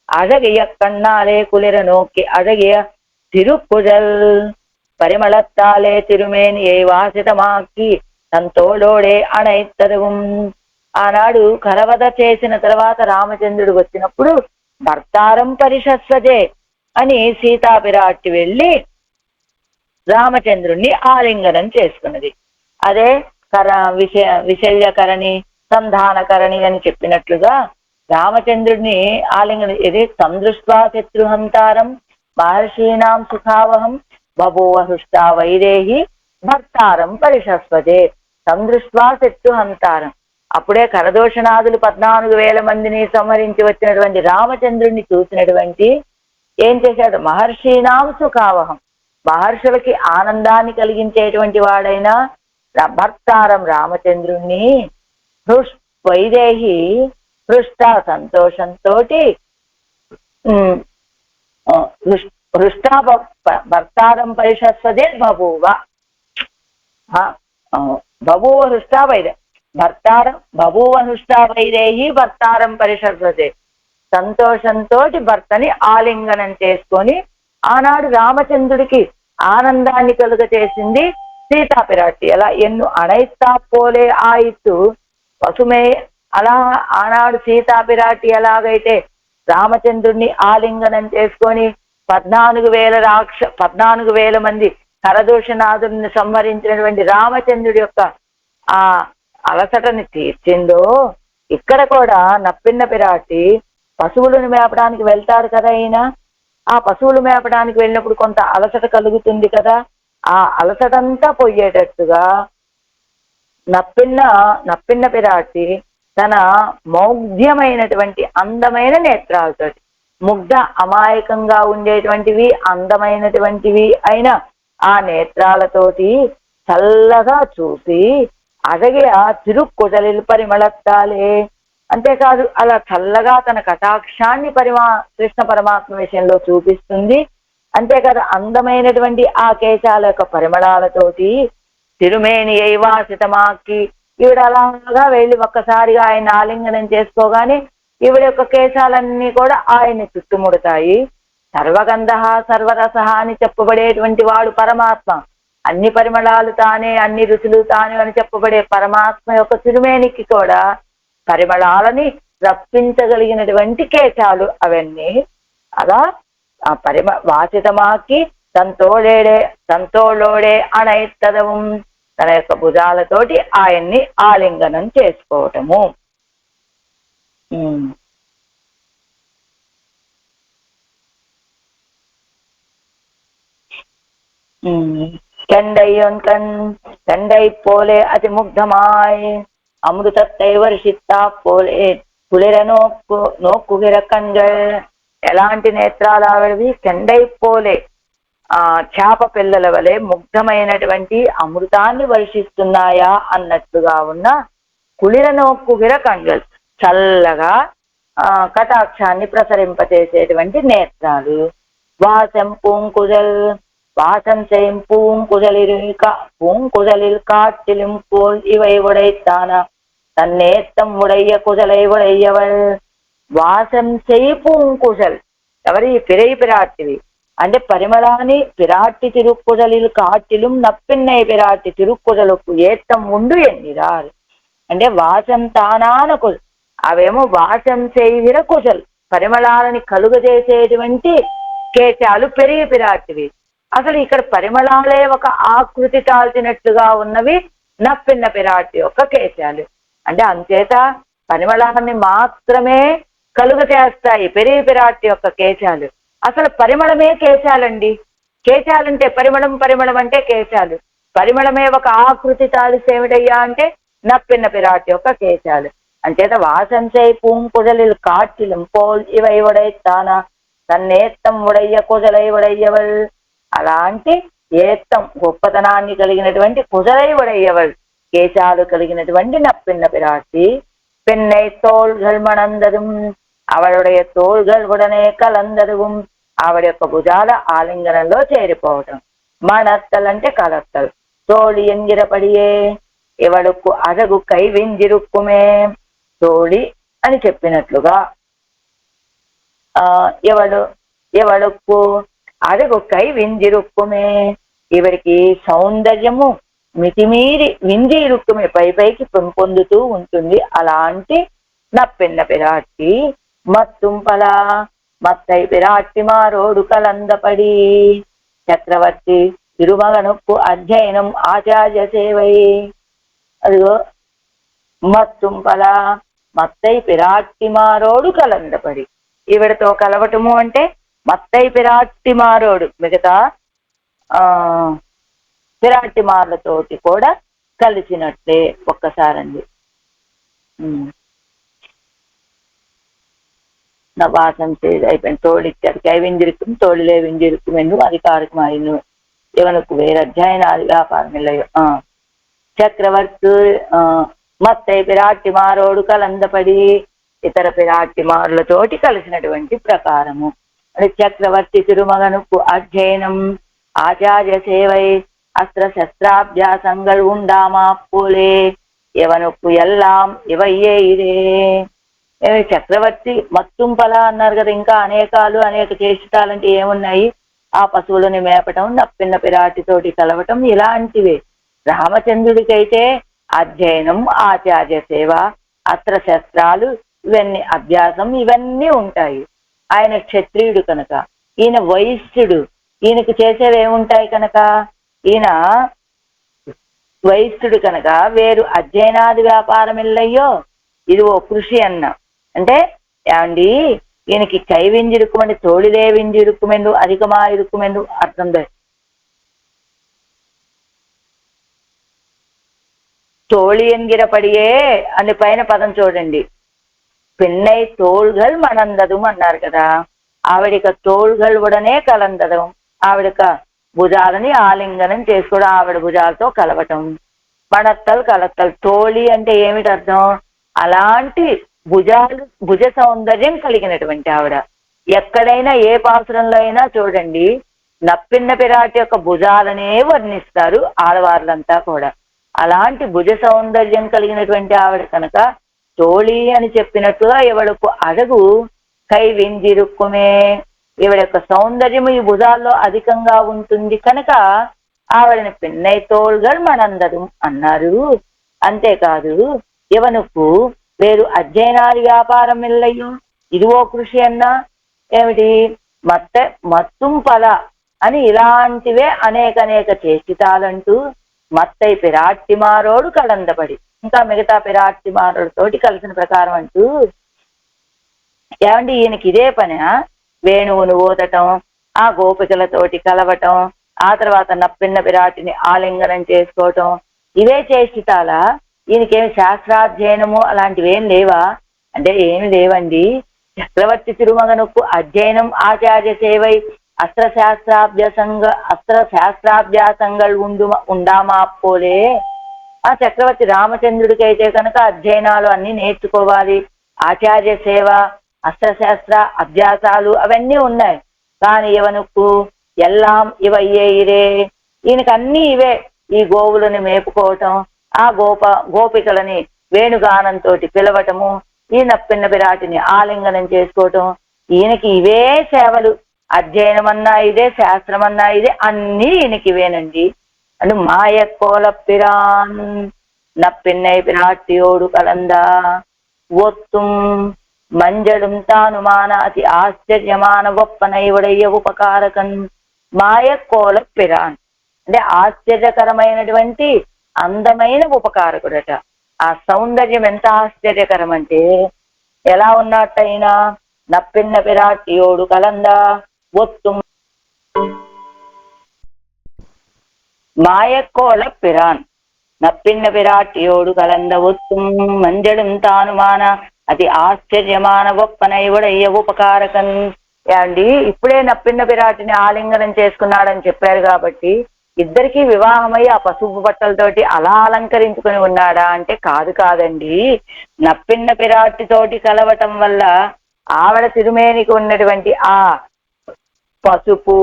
S1: அழகிய கண்ணாலே குளிர நோக்கி அழகிய திருக்குழல் పరిమళత్తాలే తిరుమేనియై వాసితమాకి సంతోళోడే అణైత్తదుం. ఆనాడు కరవద చేసిన తర్వాత రామచంద్రుడు వచ్చినప్పుడు భర్తారం పరిషస్వజే అని సీతాపిరాట్టి వెళ్ళి రామచంద్రుణ్ణి ఆలింగనం చేసుకున్నది. అదే విశల్యకరణి సంధానకరణి అని చెప్పినట్లుగా రామచంద్రుడిని ఆలింగనం. ఇది సందృష్ట్వా శత్రుహంతారం మహర్షీనాం సుఖావహం బభూవ హృష్టా వైదేహి భర్తారం పరిషస్వజే. సందృష్ట్వా శత్రుహంతారం, అప్పుడే కరదూషణాదులు 14,000 మందిని సంహరించి వచ్చినటువంటి రామచంద్రుడిని చూసినటువంటి ఏం చేశాడు? మహర్షీనాం సుఖావహం, మహర్షులకి ఆనందాన్ని కలిగించేటువంటి వాడైన భర్తారం రామచంద్రుణ్ణి వైదేహి హృష్ట సంతోషంతో హృష్టా భర్తారం పరిషస్వదే బభూవ. బభూవ హృష్టా వైదే భర్తారం బభూవ హృష్టా వైదేహి భర్తారం పరిషస్వదే. సంతోషంతో భర్తని ఆలింగనం చేసుకొని ఆనాడు రామచంద్రుడికి ఆనందాన్ని కలుగ చేసింది సీతాపిరాటి. ఎలా ఎన్ను అణైతా పోలే ఆయిత్తు పసుమే, అలా ఆనాడు సీతాపిరాటి ఎలాగైతే రామచంద్రుడిని ఆలింగనం చేసుకొని 14,000 మంది కరదూషణాదుల్ని సంహరించినటువంటి రామచంద్రుడి యొక్క ఆ అలసటని తీర్చిందో, ఇక్కడ కూడా నప్పిన్న పిరాటి పశువులను మేపడానికి వెళ్తారు కదా ఈయన. ఆ పశువులు మేపడానికి వెళ్ళినప్పుడు కొంత అలసట కలుగుతుంది కదా, ఆ అలసటంతా పోయేటట్టుగా నప్పిన్న పిరాటి తన మౌగ్ధ్యమైనటువంటి అందమైన నేత్రాలతో, ముగ్ధ అమాయకంగా ఉండేటువంటివి అందమైనటువంటివి అయిన ఆ నేత్రాలతోటి చల్లగా చూసి అదగే ఆ తిరుక్కుజలిల్ పరిమళత్తాలే. అంతేకాదు అలా చల్లగా తన కటాక్షాన్ని కృష్ణ పరమాత్మ విషయంలో చూపిస్తుంది. అంతేకాదు అందమైనటువంటి ఆ కేశాల యొక్క పరిమళాలతోటి తిరుమేని ఐవాసితమాకి, ఈవిడ అలాగా వెళ్ళి ఒక్కసారిగా ఆయన ఆలింగనం చేసుకోగానే ఈవిడ యొక్క కేశాలన్నీ కూడా ఆయన్ని చుట్టుముడతాయి. సర్వగంధ సర్వరస అని చెప్పబడేటువంటి వాడు పరమాత్మ. అన్ని పరిమళాలు తానే, అన్ని రుచులు తానే అని చెప్పబడే పరమాత్మ యొక్క తిరుమేనికి కూడా పరిమళాలని రప్పించగలిగినటువంటి కేశాలు అవన్నీ. అలా ఆ వాసితమాకి సంతోళోడే అణైత్తదవం, తన యొక్క భుజాలతోటి ఆయన్ని ఆలింగనం చేసుకోవటము. కెండై పోలే అతి ముగ్ధమాయ్ అమృతత్తై వర్షిత్తా పోలే కులిర నోక్కుగిర కంగల్. ఎలాంటి నేత్రాలు ఆవిడవి? కెండై పోలే చేప పిల్లల వలె ముగ్ధమైనటువంటి అమృతాన్ని వర్షిస్తున్నాయా అన్నట్టుగా ఉన్న కులిర నోక్కుగిర కంగల్, చల్లగా కటాక్షాన్ని ప్రసరింపచేసేటువంటి నేత్రాలు. వాసం పూంకుజల్ வாசம் செய்யும் பூங்குழலில் காட்டிலும் போல் இவை உடைத்தானா தன்னேத்தம் உடைய குழலை உடையவள். వాసం చేయి పూంకుజల్, ఎవరి? పిరై పిరాటివి. అంటే పరిమళాన్ని పిరాటి తిరుక్కుజలిల్ కాటిலும் నప్పిన్నై పిరాటి తిరుక్కుజలకు ఏత్తం ఉండు ఎన్నిరారు. అంటే వాసం తానాన కుజల్, అవేమో వాసం చేయిర కుజల్, పరిమళాలని కలుగజేసేటువంటి కేశాలు పెరిగి పిరాటివి. అసలు ఇక్కడ పరిమళాలే ఒక ఆకృతి తాల్చినట్లుగా ఉన్నవి నప్పిన్న పిరాటి యొక్క కేశాలు. అంటే అంచేత పరిమళాన్ని మాత్రమే కలుగ చేస్తాయి పెరిగి పిరాటి యొక్క కేశాలు. అసలు పరిమళమే కేశాలండి. కేశాలంటే పరిమళం అంటే కేశాలు. పరిమళమే ఒక ఆకృతి తాలిసేమిటయ్యా అంటే నప్పిన్న పిరాటి యొక్క కేశాలు. అంచేత వాసంచై పూంకుజలిల్ కాటిలం పోల్ ఇవై ఉడైతానా తన్నేత్తం ఉడయ్య కుజలై ఉడయ్యవల్. అలాంటి ఏత్తం గొప్పతనాన్ని కలిగినటువంటి కుజలై ఉడయ్యవల్, కేశాలు కలిగినటువంటి నప్పిన్న పిరాటి. పెన్నై తోள்கள் మణందரும் ఆవిడ తోள்கள் ఉడనే కలందరుం, ఆవిడ యొక్క భుజాల ఆలింగనంలో చేరిపోవటం. మణత్తల్ అంటే కలత్తల్. తోళి ఎంగిరపడియే ఎవడుక్కు అడగు కై వెంజిరుక్కుమే. తోళి అని చెప్పినట్లుగా ఎవడుక్కు అడుగు కై వింజిరుక్కుమే, ఇవరికి సౌందర్యము మితిమీరి వింజి ఇరుక్కుమే, పైకి పొందుతూ ఉంటుంది. అలాంటి నప్పిన్న పిరాటి. మత్తుంపల మత్తై పిరాటి మారోడు కలందపడి చక్రవర్తి తిరుమగనొక్కు అధ్యయనం ఆచార్య సేవై. అదిగో మత్తుంపల మత్తై పిరాటి మారోడు కలందపడి, ఈవిడతో కలవటము అంటే మత్తై పిరాటి మారోడు మిగతా పిరాటి మార్లతోటి కూడా కలిసినట్లే. ఒక్కసారండి വാസം ചെയ്ത് అయిపోయింది. തോളിച്ചാൽ കൈവെഞ്ചിരിക്കും തോളിലെ വെഞ്ചിരിക്കും എന്നും അധികാരമായിരുന്നു. ഇവനക്ക് വേറെ അധ്യയനാദി വ്യാപാരമില്ലയോ. చక్రవర్తి మత్తై పిరాటిమారోడు కలందపడి ఇతర పిరాటిమారులతోటి కలిసినటువంటి ప్రకారము. అంటే చక్రవర్తి తిరుమగనుకు అధ్యయనం ఆచార్య సేవై అస్త్ర శస్త్రాభ్యాసంగల్ ఉండామా పోలే ఎవనుకు ఎల్లాం ఇవయ్యే ఇదే. చక్రవర్తి మత్తుంపల అన్నారు కదా, ఇంకా అనేక చేష్టాలంటే ఏమున్నాయి? ఆ పశువులని మేపటం, నప్పిన్న పిరాటితోటి కలవటం, ఇలాంటివే. రామచంద్రుడికైతే అధ్యయనం, ఆచార్య సేవ, అస్త్ర శస్త్రాలు, ఇవన్నీ అభ్యాసం, ఇవన్నీ ఉంటాయి. ఆయన క్షత్రియుడు కనుక, ఈయన వైశ్యుడు, ఈయనకు చేసేవి ఏముంటాయి కనుక, ఈయన వైశ్యుడు కనుక వేరు అధ్యయనాది వ్యాపారం ఇల్లయ్యో ఇది ఓ కృషి అన్న. అంటే ఏమండి ఈయనకి కై వెంజిరుకుమండి తోళిలే వెంజిరుకుమెందు అధికమా ఇరుకుమెందు అర్థం. తోళి ఎన్గిరపడియే అని పైన పదం చూడండి. పిన్నై తోள்கள் మనందదం అన్నారు కదా. ఆవిడిక తోள்கள் ఉడనే కలందదం, ఆవిడక భుజాలని ఆలింగనం చేసుకోవడం, ఆవిడ భుజాలతో కలవటం. మణత్తలు కలత్తలు. తోళి అంటే ఏమిటి అర్థం? అలాంటి భుజ సౌందర్యం కలిగినటువంటి ఆవిడ. ఎక్కడైనా ఏ పాత్రంలో అయినా చూడండి నప్పిన్న పిరాటి యొక్క భుజాలనే వర్ణిస్తారు ఆడవార్లంతా కూడా. అలాంటి భుజ సౌందర్యం కలిగినటువంటి ఆవిడ కనుక తోళి అని చెప్పినట్టుగా ఎవడకు అడగు కై వెంజిరుక్కుమే, ఈవిడ యొక్క సౌందర్యము ఈ భుజాల్లో అధికంగా ఉంటుంది కనుక ఆవిడని పిన్నై తోள்கள் మనందరం అన్నారు. అంతేకాదు ఇవనుకు వేరు అధ్యయనాది వ్యాపారం ఇల్లయ్యో ఇదివో కృషి అన్నా ఏమిటి? మత్తుంపల అని ఇలాంటివే అనేక చేష్టితాలంటూ మత్తై పిరాటిమారోడు కలందపడి, ఇంకా మిగతా పిరాటిమారుడితోటి కలిసిన ప్రకారం అంటూ ఏమండి ఈయనకి ఇదే పని. వేణువును ఊదటం, ఆ గోపికలతోటి కలవటం, ఆ తర్వాత నప్పిన్న పిరాటిని ఆలింగనం చేసుకోవటం, ఇవే చేష్టితాలా? ఈయనకేమి శాస్త్రాధ్యయనము అలాంటివి ఏం లేవా అంటే ఏమి లేవండి. చక్రవర్తి తిరుమగనుకు అధ్యయనం ఆచార్య సేవై అస్త్ర శాస్త్రాభ్యాసంగల్ ఉండామా పోలే. ఆ చక్రవర్తి రామచంద్రుడికి అయితే కనుక అధ్యయనాలు అన్ని నేర్చుకోవాలి, ఆచార్య సేవ, అస్త్రశాస్త్ర అభ్యాసాలు అవన్నీ ఉన్నాయి. కానీ ఇవనుకు ఎల్లాం ఇవయ్యే ఇరే, ఈయనకన్నీ ఇవే. ఈ గోవులను మేపుకోవటం, ఆ గోపికలని వేణుగానంతో పిలవటము, ఈ నప్పిన్న పిరాటిని ఆలింగనం చేసుకోవటం, ఈయనకి ఇవే సేవలు. అధ్యయనం అన్నా ఇదే, శాస్త్రం అన్నా ఇదే, అన్నీ ఈయనకి ఇవేనండి. అంటే మాయ కోలప్పిరాన్ నప్పిన్నై పిరాటియోడు కలందా ఒత్తుం మంజడం తానుమాన అతి ఆశ్చర్యమాన గొప్పనైవడయ్య ఉపకారకన్. మాయ కోలప్పిరాన్ అంటే ఆశ్చర్యకరమైనటువంటి అందమైన ఉపకారకుడట. ఆ సౌందర్యం ఎంత ఆశ్చర్యకరం అంటే ఎలా ఉన్నట్టయినా నప్పిన్న పిరాటియోడు కలందా ఒత్తుం మాయకోల పిరాన్ నప్పిన్న పిరాటియోడు కలంద ఒత్తుం మంజడం తానుమాన అతి ఆశ్చర్యమాన గొప్పనైవడయ్య ఉపకారకన్. అండి ఇప్పుడే నప్పిన్న పిరాటిని ఆలింగనం చేసుకున్నాడని చెప్పారు కాబట్టి ఇద్దరికి వివాహమై ఆ పసుపు బట్టలతోటి అలా అలంకరించుకుని ఉన్నాడా అంటే కాదండి. నప్పిన్న పిరాటితోటి కలవటం వల్ల ఆవిడ తిరుమేనికి ఉన్నటువంటి ఆ పసుపు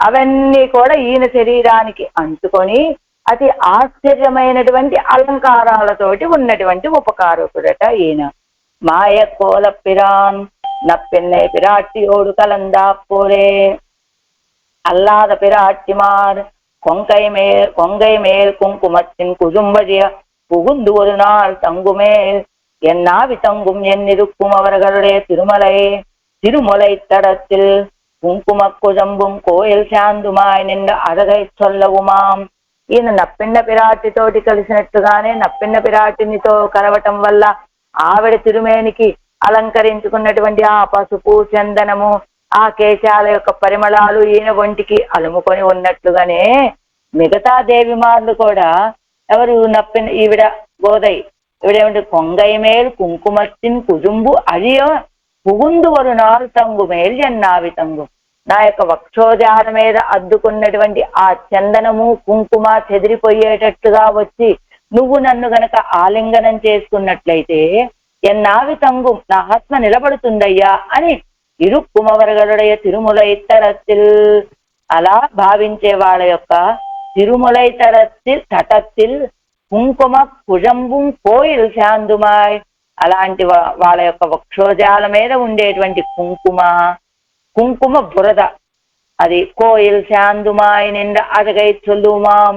S1: అవన్నీ కూడా ఈయన శరీరానికి అంటుకొని అతి ఆశ్చర్యమైనటువంటి అలంకారాలతోటి ఉన్నటువంటి ఉపకారకుడట ఈయన. మాయ కోల పిరాన్ నప్పిన్నై పిరాటియోడు కలందా పోరే అల్లాద పిరాటిమార్ கொங்கை மேல் குங்குமத்தின் குதும்பதிய புகுந்து ஒரு நாள் தங்குமேல் என்னாவி தங்கும் என்னிருக்கும் அவர்களுடைய திருமலை தடத்தில் குங்கும குஜம்பும் கோயில் శాందుమాయ్ నిండ అడగై చొల్లవుమాం. ఈయన నప్పిన్న పిరాటితోటి కలిసినట్టుగానే నప్పిన్న పిరాటినితో కలవటం వల్ల ఆవిడ తిరుమేనికి అలంకరించుకున్నటువంటి ఆ పసుపు చందనము ఆ కేశాల యొక్క పరిమళాలు ఈయన ఒంటికి అలుముకొని ఉన్నట్లుగానే మిగతా దేవిమార్లు కూడా ఎవరు ఈవిడ ఇవిడేమిటి కొంగై మేల్ కుంకుమత్తిన్ కుజుంబు అழிయ పుగుందు వరు నారు తంగు మేల్ ఎన్నావి తంగు. నా యొక్క వక్షోజాల మీద అద్దుకున్నటువంటి ఆ చందనము కుంకుమ చెదిరిపోయేటట్టుగా వచ్చి నువ్వు నన్ను గనక ఆలింగనం చేసుకున్నట్లయితే ఎన్నావి తంగు నా ఆత్మ నిలబడుతుందయ్యా అని ఇరుక్కుమవరగలుడయ తిరుమలై తరత్తిల్. అలా భావించే వాళ్ళ యొక్క తిరుమలై తటత్తిల్ కుంకుమ కుజంబుం కోయిల్ శాందుమాయ్. అలాంటి వాళ్ళ యొక్క వక్షోజాల మీద ఉండేటువంటి కుంకుమ బురద అది కోయిల్ శాందుమాయ్ నిండా అడగై చొల్లుమాం.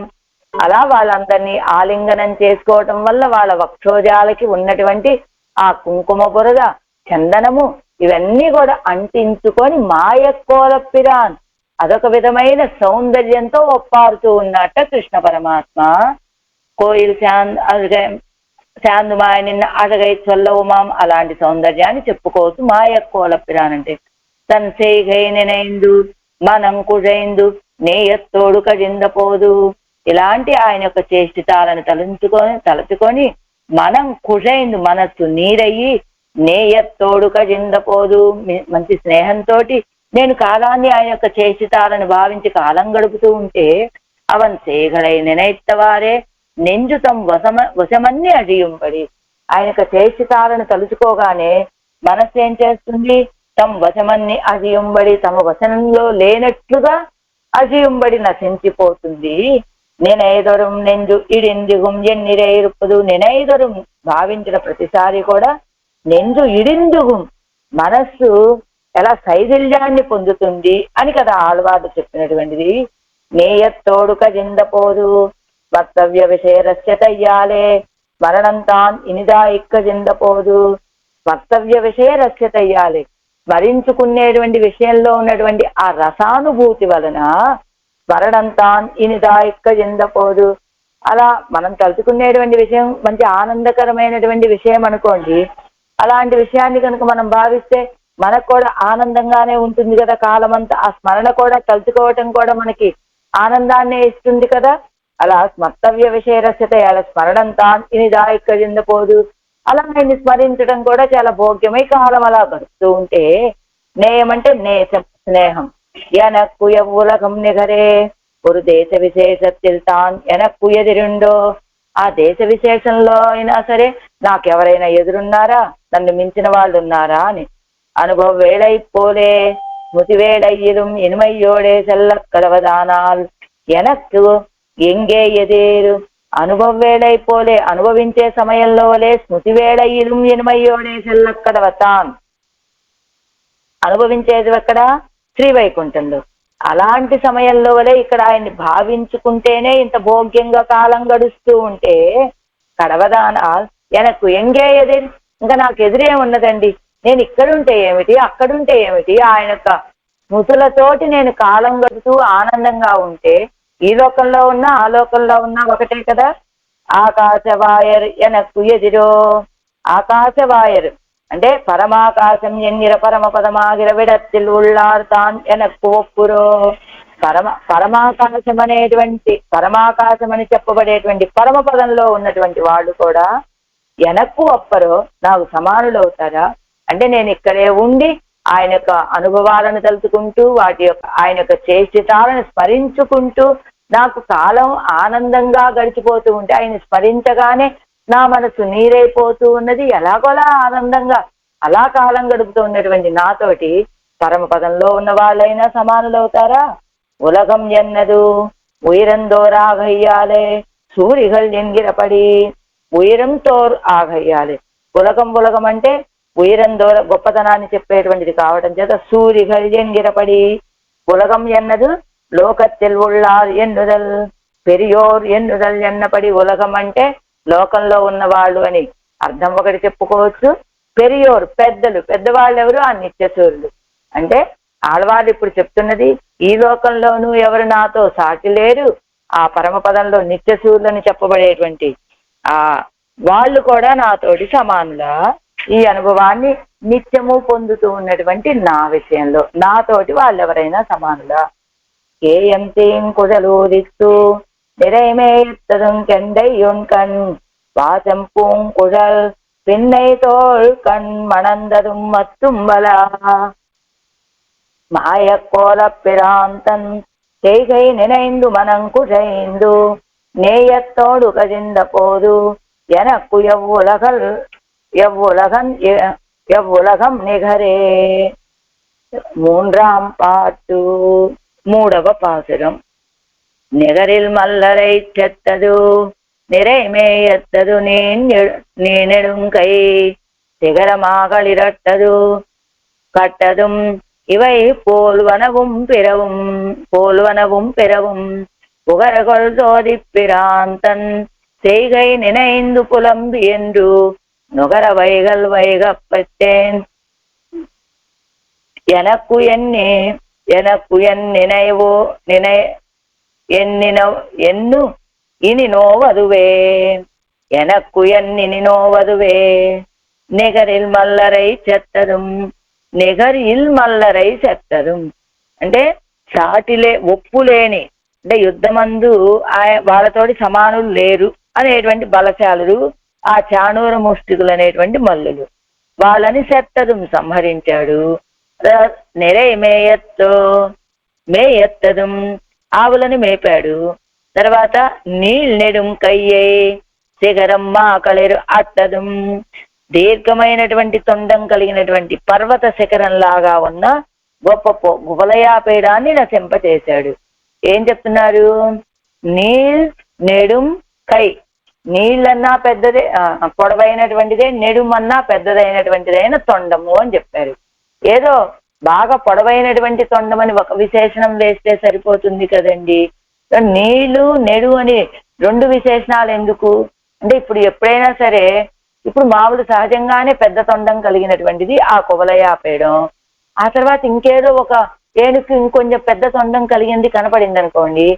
S1: అలా వాళ్ళందరినీ ఆలింగనం చేసుకోవటం వల్ల వాళ్ళ వక్షోజాలకి ఉన్నటువంటి ఆ కుంకుమ బురద చందనము ఇవన్నీ కూడా అంటించుకొని మాయక్కోలప్పిరాన్ అదొక విధమైన సౌందర్యంతో ఒప్పారుతూ ఉన్నట్ట కృష్ణ పరమాత్మ. కోయిల్ శాందుమాయ నిన్న అడగై చొల్లవుమాం అలాంటి సౌందర్యాన్ని చెప్పుకోవచ్చు మాయక్కోలప్పిరాన్ అంటే. తన్ సేగై నినైందు మనం కుజైందు నేయత్తోడు కజిందపోదు. ఇలాంటి ఆయన యొక్క చేష్టితాలను తలుచుకొని మనం కుజైందు మనస్సు నీరయ్యి నేయత్తోడు కజిందపోదు మంచి స్నేహంతో నేను కాలాన్ని ఆయన యొక్క చేష్టితాలను భావించి కాలం గడుపుతూ ఉంటే అవన్ సేగలై నినైత్తవారే నెంజుతం వశమన్ని అజియుంబడి. ఆయన యొక్క చేష్టితాలను తలుచుకోగానే మనస్సు ఏం చేస్తుంది? తమ వశమన్ని అజియుంబడి తమ వశనంలో లేనట్లుగా అజియుంబడి నశించిపోతుంది. నేనైదొరం నెంజు ఇడిందిగుం ఎన్నిరేరుపదు. నేనైదొరం భావించిన ప్రతిసారి కూడా నెంజు ఇడిందుగుం మనస్సు ఎలా శైథిల్యాన్ని పొందుతుంది అని కదా ఆళ్వార్లు చెప్పినటువంటిది. నేయత్తోడు కజిందపోదు కర్తవ్య విషయరస్య తయ్యాలే మరణంతాన్ ఇనిదా ఇక్కజిందపోదు. కర్తవ్య విషయరస్య తయ్యాలే స్మరించుకునేటువంటి విషయంలో ఉన్నటువంటి ఆ రసానుభూతి వలన స్మరణంతాన్ ఇనిదా ఇక్కజిందపోదు. అలా మనం తలుచుకునేటువంటి విషయం మంచి ఆనందకరమైనటువంటి విషయం అనుకోండి. అలాంటి విషయాన్ని కనుక మనం భావిస్తే మనకు కూడా ఆనందంగానే ఉంటుంది కదా కాలమంతా. ఆ స్మరణ కూడా తలుచుకోవటం కూడా మనకి ఆనందాన్నే ఇస్తుంది కదా. అలా స్మర్తవ్య విషయరస్యత అలా స్మరణంతా ఇనిదా ఇక్కజిందపోదు. అలా ఆయన్ని స్మరించడం కూడా చాలా భోగ్యమై కాలం అలా గడుస్తూ ఉంటే నేయమంటే స్నేహం ఎనక్కుయ ఉలగం నిగరే ஒரு దేశ విశేషத்தில் తాన్ ఎనక్కు ఎదిరుండో. ఆ దేశ విశేషంలో అయినా సరే నాకెవరైనా ఎదురున్నారా, నన్ను మించిన వాళ్ళు ఉన్నారా అని అనుభవ వేళైపోలే స్మృతి వేళయ్యిலும் ఇనుమయ్యోడే సెల్లక్కడవదానాల్ ఎనక్కు ఎంగే ఎదేరు. అనుభవ వేళైపోలే అనుభవించే సమయంలో వలే స్మృతి వేళయ్యిலும் ఇనుమయ్యోడే సెల్లక్కడవతాన్. అనుభవించేది ఎక్కడ? శ్రీవైకుంఠంలో. అలాంటి సమయంలో వలే ఇక్కడ ఆయన్ని భావించుకుంటేనే ఇంత భోగ్యంగా కాలం గడుస్తూ ఉంటే కడవదానాల్ ఎనక్కు ఎంగే ఎదిరు. ఇంకా నాకు ఎదురే ఉన్నదండి, నేను ఇక్కడుంటే ఏమిటి అక్కడుంటే ఏమిటి, ఆయన యొక్క స్మృతులతోటి నేను కాలం గడుపుతూ ఆనందంగా ఉంటే ఈ లోకంలో ఉన్నా ఆ లోకంలో ఉన్నా ఒకటే కదా. ఆకాశవాయర్ ఎనక్కు ఎదిరో. ఆకాశవాయర్ అంటే పరమాకాశం ఎన్నిర పరమ పదమాగిర విడత్తిల్ ఉళ్ళార్తాన్ ఎనక్కు ఒప్పురో. పరమాకాశం అనేటువంటి పరమాకాశం అని చెప్పబడేటువంటి పరమ పదంలో ఉన్నటువంటి వాళ్ళు కూడా ఎనక్కు ఒప్పరో నాకు సమానులు అవుతారా. అంటే నేను ఇక్కడే ఉండి ఆయన యొక్క అనుభవాలను తలుచుకుంటూ వాటి యొక్క ఆయన యొక్క చేష్టితాలను స్మరించుకుంటూ నాకు కాలం ఆనందంగా గడిచిపోతూ ఉంటే ఆయన స్మరించగానే నా మనసు నీరైపోతూ ఉన్నది. ఎలాగోలా ఆనందంగా అలా కాలం గడుపుతూ ఉన్నటువంటి నాతోటి పరమ పదంలో ఉన్న వాళ్ళైనా సమానులు అవుతారా. ఉలగం ఎన్నదు ఉయరందోర్ ఆగయ్యాలే సూరిగల్ ఎంగిరపడి. ఉయరంతో ఆగయ్యాలి. ఉలగం అంటే ఉయరందోర గొప్పతనాన్ని చెప్పేటువంటిది కావటం చేత సూరిగల్ ఎంగిరపడి. ఉలగం ఎన్నదు లోకத்தில் உள்ளார் ఎన్నుదల్ పెరియోర్ ఎన్నుదల్ ఎన్నపడి. ఉలగం అంటే లోకంలో ఉన్నవాళ్ళు అని అర్థం ఒకటి చెప్పుకోవచ్చు. పెరియోర్ పెద్దలు, పెద్దవాళ్ళు ఎవరు? ఆ నిత్యసూరులు. అంటే ఆళ్వాళ్ళు ఇప్పుడు చెప్తున్నది ఈ లోకంలోనూ ఎవరు నాతో సాటి లేరు, ఆ పరమపదంలో నిత్యసూరులని చెప్పబడేటువంటి ఆ వాళ్ళు కూడా నాతోటి సమానులా. ఈ అనుభవాన్ని నిత్యము పొందుతూ ఉన్నటువంటి నా విషయంలో నాతోటి వాళ్ళెవరైనా సమానులా. కేయంతీం కుజలూదిస్తూ నిరైమేత్తదం కెండయ్యున్ కన్. வாசம் பூங்குழல் பின்னை தோள் கண் மணந்ததும் மத்தும்பலா மாயக்கோல பிராந்தன் செய்கை நினைந்து மனங்குழைந்து நேயத்தோடு கதிந்த போது எனக்கு எவ்வுலகம் நிகரே. மூன்றாம் பாட்டு மூடவ பாசுரம். நிகரில் மல்லரை செத்தது நிறைமேயத்தது நீனெடுங்கை சிகரமாகளிரட்டது கட்டதும் இவை போல்வனவும் பிறவும் புகரகொள் சோதிப்பிராந்தன் செய்கை நினைந்து புலம்பி என்று நுகர வைகப்பட்டேன். எனக்கு என் நினைவோ என்னு இனி நோவதுவே. எனக்கு இனி நோவதுவே. నిగరిల్ మల్లరై చెత్తదుం. నిగరిల్ మల్లరై చెత్తదుం అంటే సాటిలే ఒప్పులేని, అంటే యుద్ధమందు వాళ్ళతోటి సమానులు లేరు అనేటువంటి బలశాలురు ఆ చాణూర ముష్టికులు అనేటువంటి మల్లులు. వాళ్ళని చెత్తదుం సంహరించాడు. నెరై మేయెత్తదుం ఆవులను మేపాడు. తర్వాత నీళ్ళెడుం కయ్యే శిఖరమ్మ కలిరు అట్టదుం దీర్ఘమైనటువంటి తొండం కలిగినటువంటి పర్వత శిఖరంలాగా ఉన్న గొప్ప గువలయాపేడాన్ని నశింపచేశాడు. ఏం చెప్తున్నారు? నీల్ నెడుం కై, నీళ్ళన్నా పెద్దదే పొడవైనటువంటిదే, నెడుమన్నా పెద్దదైనటువంటిదైన తొండము అని చెప్పారు. ఏదో బాగా పొడవైనటువంటి తొండమని ఒక విశేషణం వేస్తే సరిపోతుంది కదండి. నీళ్లు నెడు అని రెండు విశేషణాలు ఎందుకు అంటే, ఇప్పుడు ఎప్పుడైనా సరే ఇప్పుడు మామూలు సహజంగానే పెద్ద తొండం కలిగినటువంటిది ఆ కువలయాపేయడం, ఆ తర్వాత ఇంకేదో ఒక ఏనుగు ఇంకొంచెం పెద్ద తొండం కలిగింది కనపడింది అనుకోండి,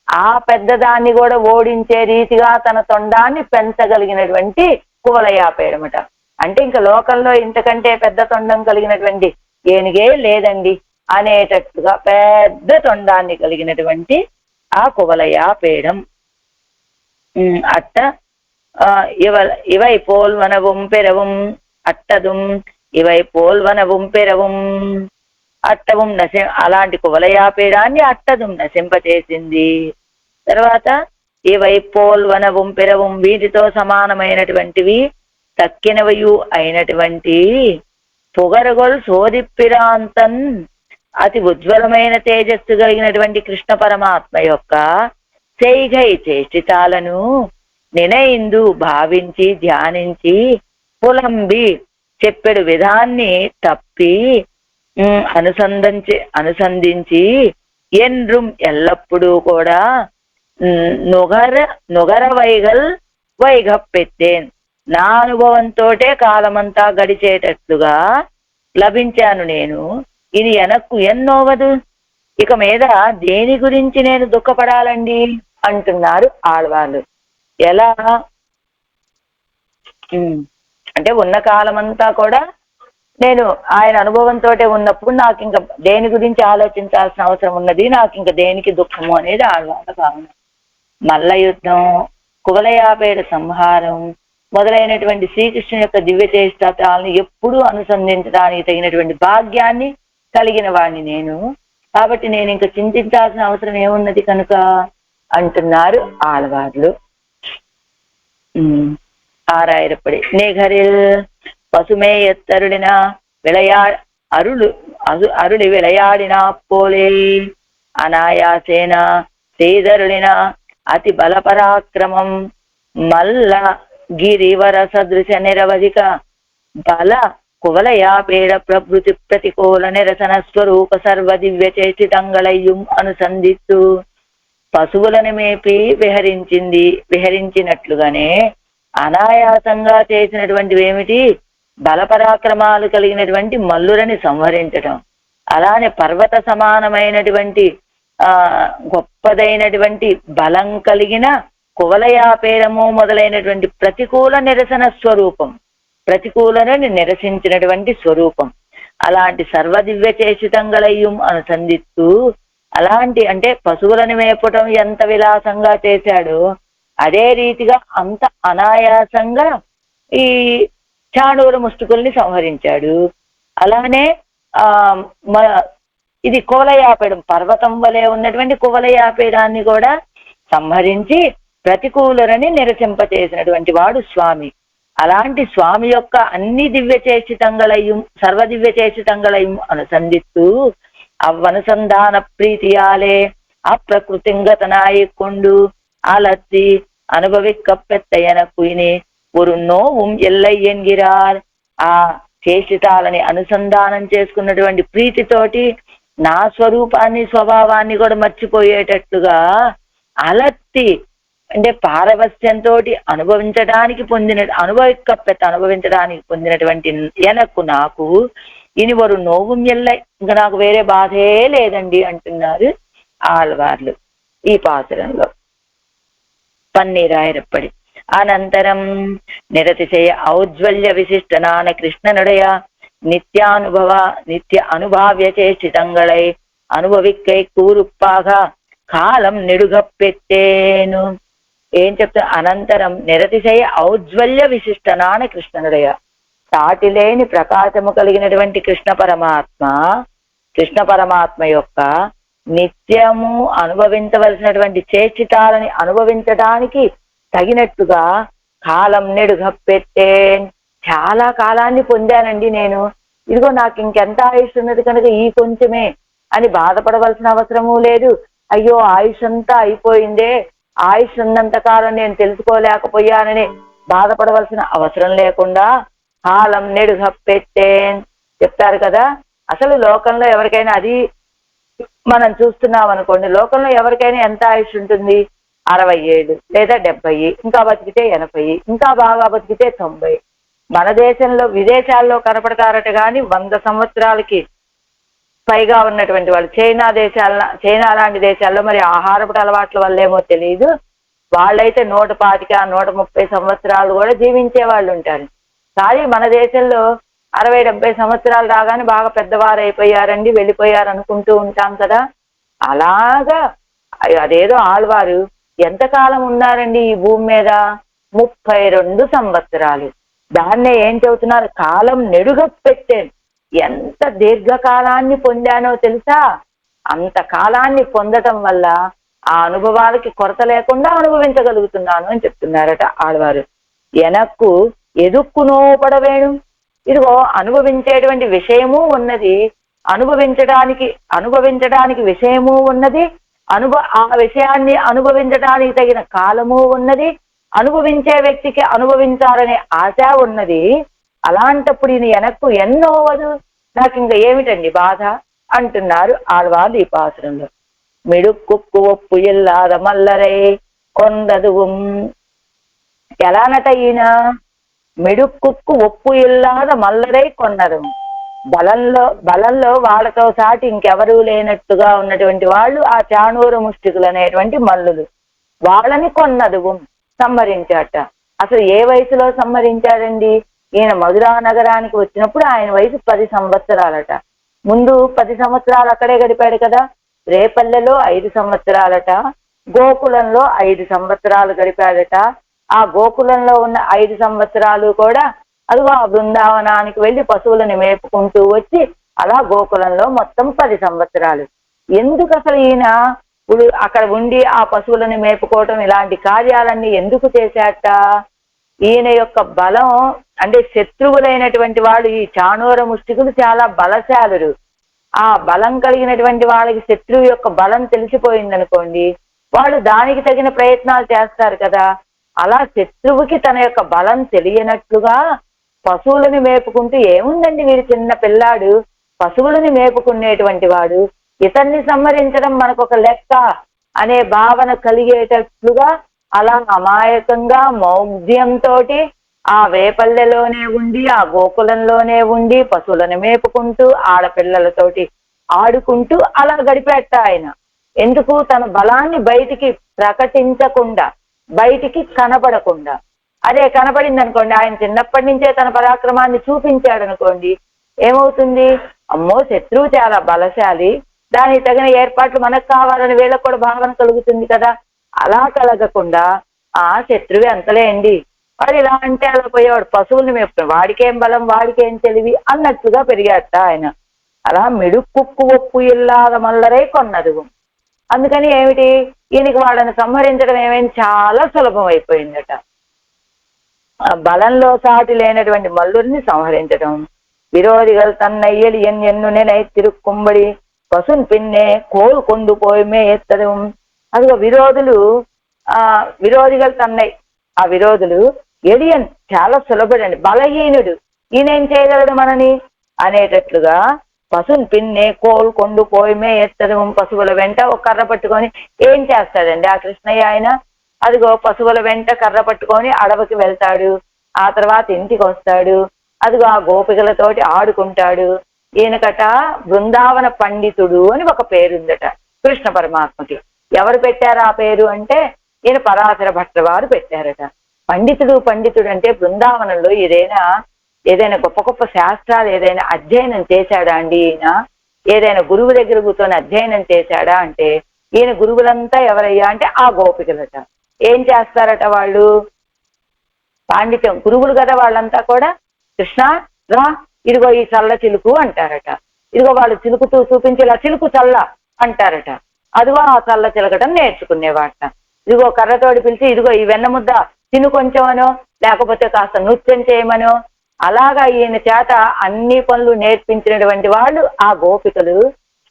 S1: ఆ పెద్దదాన్ని కూడా ఓడించే రీతిగా తన తొండాన్ని పెంచగలిగినటువంటి కువలయాపేయడమట. అంటే ఇంకా లోకంలో ఇంతకంటే పెద్ద తొండం కలిగినటువంటి ఏనుగే లేదండి అనేటట్టుగా పెద్ద తొండాన్ని కలిగినటువంటి ఆ కువలయాపేయడం. అట్ట ఇవై పోల్వనவும் పెరவும் అట్టదుం, ఇవై పోల్వనவும் పెరவும் అట్టவும் అలాంటి కువలయాపేడాన్ని అట్టదుం నశింపచేసింది. తర్వాత ఇవై పోల్వనவும் పెరவும் వీటితో సమానమైనటువంటివి తక్కినవయు అయినటువంటి పొగరగొల్ సోదిప్పిరాంతన్ అతి ఉజ్వలమైన తేజస్సు కలిగినటువంటి కృష్ణ పరమాత్మ యొక్క చేయిగై చేష్టితాలను నినయిందు భావించి ధ్యానించి పులంబి చెప్పెడు విధాన్ని తప్పి అనుసంధించి ఎన్రుం ఎల్లప్పుడూ కూడా నుగర వైగప్పెత్తేన్ నా అనుభవంతోటే కాలమంతా గడిచేటట్లుగా లభించాను నేను. ఇది ఎనక్కు ఎన్నోవదు, ఇక మీద దేని గురించి నేను దుఃఖపడాలండి అంటున్నారు ఆళ్వార్లు. ఎలా అంటే ఉన్న కాలమంతా కూడా నేను ఆయన అనుభవంతో ఉన్నప్పుడు నాకు ఇంకా దేని గురించి ఆలోచించాల్సిన అవసరం ఉన్నది, నాకు ఇంకా దేనికి దుఃఖము అనేది ఆళ్వార్ల భావన. మల్ల యుద్ధం, కువలయాపేడ సంహారం మొదలైనటువంటి శ్రీకృష్ణుని యొక్క దివ్య చేష్టాలను ఎప్పుడూ అనుసంధించడానికి తగినటువంటి భాగ్యాన్ని కలిగిన వాడిని నేను, కాబట్టి నేను ఇంకా చింతించాల్సిన అవసరం ఏమున్నది కనుక అంటున్నారు ఆళ్వార్లు. ஆறாயிரப்படி நிகரில் பசுமேயத்தருளின அருளி விளையாடினா போலே அநாயாசேன செய்தருளின అతి బల పరాక్రమం మల్ల గిరివర సదృశ నిరవధిక బల కువలయాపేడ ప్రభృతి ప్రతికూల నిరసన స్వరూప సర్వ దివ్య చేష్టితంగళయ్యం అనుసంధిస్తూ పశువులను మేపి విహరించినట్లుగానే అనాయాసంగా చేసినటువంటివి ఏమిటి? బలపరాక్రమాలు కలిగినటువంటి మల్లులని సంహరించటం. అలానే పర్వత సమానమైనటువంటి గొప్పదైనటువంటి బలం కలిగిన కువలయాపేడము మొదలైనటువంటి ప్రతికూల నిరసన స్వరూపం, ప్రతికూలని నిరసించినటువంటి స్వరూపం. అలాంటి సర్వదివ్య చేషితంగళయ్యం అనుసంధిస్తూ, అలాంటి అంటే పశువులను మేపటం ఎంత విలాసంగా చేశాడో అదే రీతిగా అంత అనాయాసంగా ఈ చాణూర ముష్టికుల్ని సంహరించాడు. అలానే ఆ ఇది కువలయాపేడం, పర్వతం వలె ఉన్నటువంటి కువలయాపేడాన్ని కూడా సంహరించి ప్రతికూలరని నిరసింపచేసినటువంటి వాడు స్వామి. అలాంటి స్వామి యొక్క అన్ని దివ్య చేసితంగళయం సర్వదివ్య చేసితంగళయం అనుసంధిస్తూ అవ్వనుసంధాన ప్రీతియాలే అప్రకృతింగతనాయికొండు అలత్తి అనుభవిక్కప్పెత్తయన కుయిని ஒரு நோவும் ఎల్లై ఎన్గిరార్. ఆ చేసితాలని అనుసంధానం చేసుకున్నటువంటి ప్రీతితోటి నా స్వరూపాన్ని స్వభావాన్ని కూడా మర్చిపోయేటట్లుగా అలత్తి అంటే పారవస్యంతో అనుభవించడానికి పొందినటువంటి ఎనకు నాకు ఇని వరు నోవం ఎల్లై, ఇంకా నాకు వేరే బాధే లేదండి అంటున్నారు ఆళ్వార్లు ఈ పాసురంలో. పన్నీరాయిరప్పడి అనంతరం నిరతిశయ ఔజ్వల్య విశిష్టనాన కృష్ణనుడయ నిత్య అనుభావ్య చేష్టితంగళై అనుభవిక్కై కూరుప్పాగా కాలం నిడుగప్పెట్టేను. ఏం చెప్తా? అనంతరం నిరతిశయ ఔజ్వల్య విశిష్టనాన కృష్ణనుడయ, సాటిలేని ప్రకాశము కలిగినటువంటి కృష్ణ పరమాత్మ యొక్క నిత్యము అనుభవించవలసినటువంటి చేష్టితాలని అనుభవించడానికి తగినట్టుగా కాలం నెడుగప్పెట్టే, చాలా కాలాన్ని పొందానండి నేను, ఇదిగో నాకు ఇంకెంత ఆయుష్ ఉన్నది కనుక ఈ కొంచెమే అని బాధపడవలసిన అవసరము లేదు. అయ్యో ఆయుష్ అంతా అయిపోయిందే, ఆయుష్ ఉన్నంత కాలం నేను తెలుసుకోలేకపోయానని బాధపడవలసిన అవసరం లేకుండా కాలం నెడుగప్పెట్టే చెప్తారు కదా. అసలు లోకంలో ఎవరికైనా, అది మనం చూస్తున్నాం అనుకోండి, లోకంలో ఎవరికైనా ఎంత ఆయుష్ ఉంటుంది? 60 ఏళ్ళు లేదా 70, ఇంకా బతికితే 80, ఇంకా బాగా బతికితే 90. మన దేశంలో విదేశాల్లో కనపడతారట కానీ 100 సంవత్సరాలకి పైగా ఉన్నటువంటి వాళ్ళు చైనా లాంటి దేశాల్లో మరి ఆహారపు అలవాట్ల వల్లేమో తెలియదు, వాళ్ళైతే 125, 130 సంవత్సరాలు కూడా జీవించే వాళ్ళు ఉంటారు. కానీ మన దేశంలో 60-70 సంవత్సరాలు రాగానే బాగా పెద్దవారు అయిపోయారండి, వెళ్ళిపోయారు అనుకుంటూ ఉంటాం కదా. అలాగా అదేదో ఆళ్వారు ఎంతకాలం ఉన్నారండి ఈ భూమి మీద? 32 సంవత్సరాలు. దాన్నే ఏం చెబుతున్నారు? కాలం నెడుగప్పెట్టాను. ఎంత దీర్ఘకాలాన్ని పొందానో తెలుసా? అంత కాలాన్ని పొందటం వల్ల ఆ అనుభవాలకి కొరత లేకుండా అనుభవించగలుగుతున్నాను అని చెప్తున్నారట ఆళ్వారు. ఎనక్కు ఎదుక్కునో పడవేణు. ఇదిగో అనుభవించేటువంటి విషయము ఉన్నది, అనుభవించడానికి విషయము ఉన్నది, ఆ విషయాన్ని అనుభవించడానికి తగిన కాలము ఉన్నది, అనుభవించే వ్యక్తికి అనుభవించాలనే ఆశ ఉన్నది. అలాంటప్పుడు ఈయన ఎనక్కు ఎన్నోవదు, నాకు ఇంకా ఏమిటండి బాధ అంటున్నారు ఆళ్వారు ఈ పాసురంలో. మిడుక్కుక్కు ఒప్పు ఇల్లాద మల్లరై కొందదువుం. ఎలానట ఈయన? మిడుక్కుక్కు ఒప్పు ఇల్లాద మల్లరై కొన్నరు. బలంలో వాళ్ళతో సాటి ఇంకెవరూ లేనట్టుగా ఉన్నటువంటి వాళ్ళు ఆ చాణూర ముష్టికులు అనేటువంటి మల్లులు. వాళ్ళని కొన్నదువు సంహరించాట. అసలు ఏ వయసులో సంహరించాడండి? ఈయన మధురా నగరానికి వచ్చినప్పుడు ఆయన వయసు 10 సంవత్సరాలట. ముందు 10 సంవత్సరాలు అక్కడే గడిపాడు కదా. రేపల్లెలో 5 సంవత్సరాలట, గోకులంలో 5 సంవత్సరాలు గడిపాడట. ఆ గోకులంలో ఉన్న 5 సంవత్సరాలు కూడా అదిగో ఆ బృందావనానికి వెళ్ళి పశువులను మేపుకుంటూ వచ్చి అలా గోకులంలో మొత్తం 10 సంవత్సరాలు. ఎందుకు అసలు ఈయన అక్కడ ఉండి ఆ పశువులను మేపుకోవటం ఇలాంటి కార్యాలన్నీ ఎందుకు చేశాట? ఈయన యొక్క బలం అంటే శత్రువులైనటువంటి వాళ్ళు ఈ చాణూర ముష్టికులు చాలా బలశాలురు. ఆ బలం కలిగినటువంటి వాళ్ళకి శత్రువు యొక్క బలం తెలిసిపోయిందనుకోండి, వాళ్ళు దానికి తగిన ప్రయత్నాలు చేస్తారు కదా. అలా శత్రువుకి తన యొక్క బలం తెలియనట్లుగా పశువులను మేపుకుంటూ, ఏముందండి వీరు చిన్న పిల్లాడు, పశువులను మేపుకునేటువంటి వాడు, ఇతన్ని సంహరించడం మనకొక లెక్క అనే భావన కలిగేటట్లుగా అలా అమాయకంగా మౌగ్ధ్యంతో ఆ వేపల్లెలోనే ఉండి, ఆ గోకులంలోనే ఉండి పశువులను మేపుకుంటూ ఆడపిల్లలతోటి ఆడుకుంటూ అలా గడిపెట్ట ఆయన. ఎందుకు? తన బలాన్ని బయటికి ప్రకటించకుండా, బయటికి కనపడకుండా. అదే కనపడింది అనుకోండి, ఆయన చిన్నప్పటి నుంచే తన పరాక్రమాన్ని చూపించాడు అనుకోండి, ఏమవుతుంది? అమ్మో శత్రువు చాలా బలశాలి, దానికి తగిన ఏర్పాట్లు మనకు కావాలని వీళ్ళకు కూడా భావన కలుగుతుంది కదా. అలా కలగకుండా శత్రువు ఎంతలేండి, వాడు ఇలా అంటే అలా పోయేవాడు, పశువుల్ని మేపుతాడు, వాడికేం బలం వాడికేం తెలివి అన్నట్లుగా పెరిగాట ఆయన. అలా మిడుక్కుక్కు ఒప్పు ఇల్లాద మల్లరే కొన్నదు. అందుకని ఏమిటి, ఈయనకి వాళ్ళని సంహరించడం ఏమైంది, చాలా సులభం అయిపోయిందట. బలంలో సాటి లేనటువంటి మల్లుడిని సంహరించడం. విరోధిగల్ తన్నయ్యలి ఎన్నునై తిరుక్కుంబడి పశున్ పిన్నే కోలు కొండు పోయమే ఎత్తడం. అదిగో విరోధిగల్ తన్నయ్య, ఆ విరోధులు ఎడియన్ చాలా సులభుడండి, బలహీనుడు, ఈయనేం చేయగలడు మనని అనేటట్లుగా పశున్ పిన్నే కోలు కొండు పోయమే ఎత్తడం. పశువుల వెంట ఒక కర్ర పట్టుకొని ఏం చేస్తాడండి ఆ కృష్ణయ్య ఆయన, అదిగో పశువుల వెంట కర్ర పట్టుకొని అడవికి వెళ్తాడు, ఆ తర్వాత ఇంటికి వస్తాడు, అదిగో ఆ గోపికలతోటి ఆడుకుంటాడు. ఈయనకట బృందావన పండితుడు అని ఒక పేరుందట కృష్ణ పరమాత్మకి. ఎవరు పెట్టారు ఆ పేరు అంటే ఈయన పరాశర భట్ల వారు పెట్టారట. పండితుడు అంటే బృందావనంలో ఏదైనా గొప్ప గొప్ప శాస్త్రాలు ఏదైనా అధ్యయనం చేశాడా అండి ఈయన, ఏదైనా గురువు దగ్గర కూర్చొని అధ్యయనం చేశాడా అంటే ఈయన గురువులంతా ఎవరయ్యా అంటే ఆ గోపికలట. ఏం చేస్తారట వాళ్ళు, పాండిత్యం గురువులు కదా వాళ్ళంతా కూడా. కృష్ణ రా, ఇదిగో ఈ చల్ల చిలుకు అంటారట, ఇదిగో వాళ్ళు చిలుకుతూ చూపించి ఇలా చిలుకు చల్ల అంటారట, అదిగో ఆ చల్ల చిలకటం నేర్చుకునేవాట. ఇదిగో కర్రతోడి పిలిచి ఇదిగో ఈ వెన్న ముద్ద తిను కొంచెమనో, లేకపోతే కాస్త నృత్యం చేయమనో, అలాగా ఈయన చేత అన్ని పనులు నేర్పించినటువంటి వాళ్ళు ఆ గోపికలు.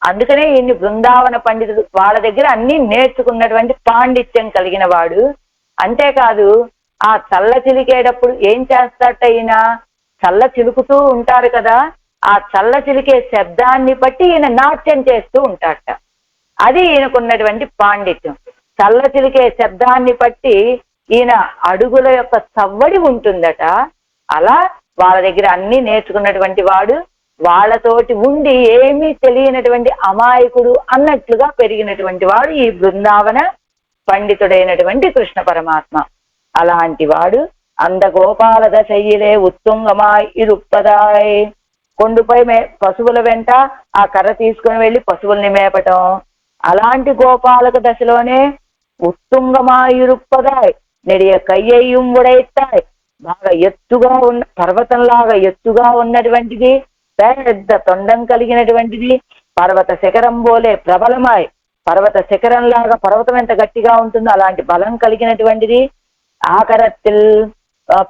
S1: అందుకనే ఈయన్ని బృందావన పండితుడు, వాళ్ళ దగ్గర అన్ని నేర్చుకున్నటువంటి పాండిత్యం కలిగిన వాడు. అంతేకాదు ఆ చల్ల చిలికేటప్పుడు ఏం చేస్తాట ఈయన, చల్ల చిలుకుతూ ఉంటారు కదా, ఆ చల్ల చిలికే శబ్దాన్ని బట్టి ఈయన నాట్యం చేస్తూ ఉంటాడట. అది ఈయనకున్నటువంటి పాండిత్యం. చల్ల చిలికే శబ్దాన్ని బట్టి ఈయన అడుగుల యొక్క సవ్వడి ఉంటుందట. అలా వాళ్ళ దగ్గర అన్ని నేర్చుకున్నటువంటి వాడు, వాళ్ళతోటి ఉండి ఏమీ తెలియనటువంటి అమాయకుడు అన్నట్లుగా పెరిగినటువంటి వాడు ఈ బృందావన పండితుడైనటువంటి కృష్ణ పరమాత్మ. అలాంటి వాడు అందగోపాల దశయిలే ఉత్తుంగమాయ్ ఇరుప్పదాయ్. కొండుపై పశువుల వెంట ఆ కర్ర తీసుకుని వెళ్ళి పశువుల్ని మేపటం. అలాంటి గోపాలక దశలోనే ఉత్తుంగమాయిరుప్పదాయ్ నెడియ కయ్యయ్యం ఉడైతాయ్. బాగా ఎత్తుగా పర్వతంలాగా ఎత్తుగా ఉన్నటువంటిది, పెద్ద తొండం కలిగినటువంటిది, పర్వత శిఖరం పోలే ప్రబలమాయ్. పర్వత శిఖరంలాగా, పర్వతం ఎంత గట్టిగా ఉంటుందో అలాంటి బలం కలిగినటువంటిది. ఆకరత్తిల్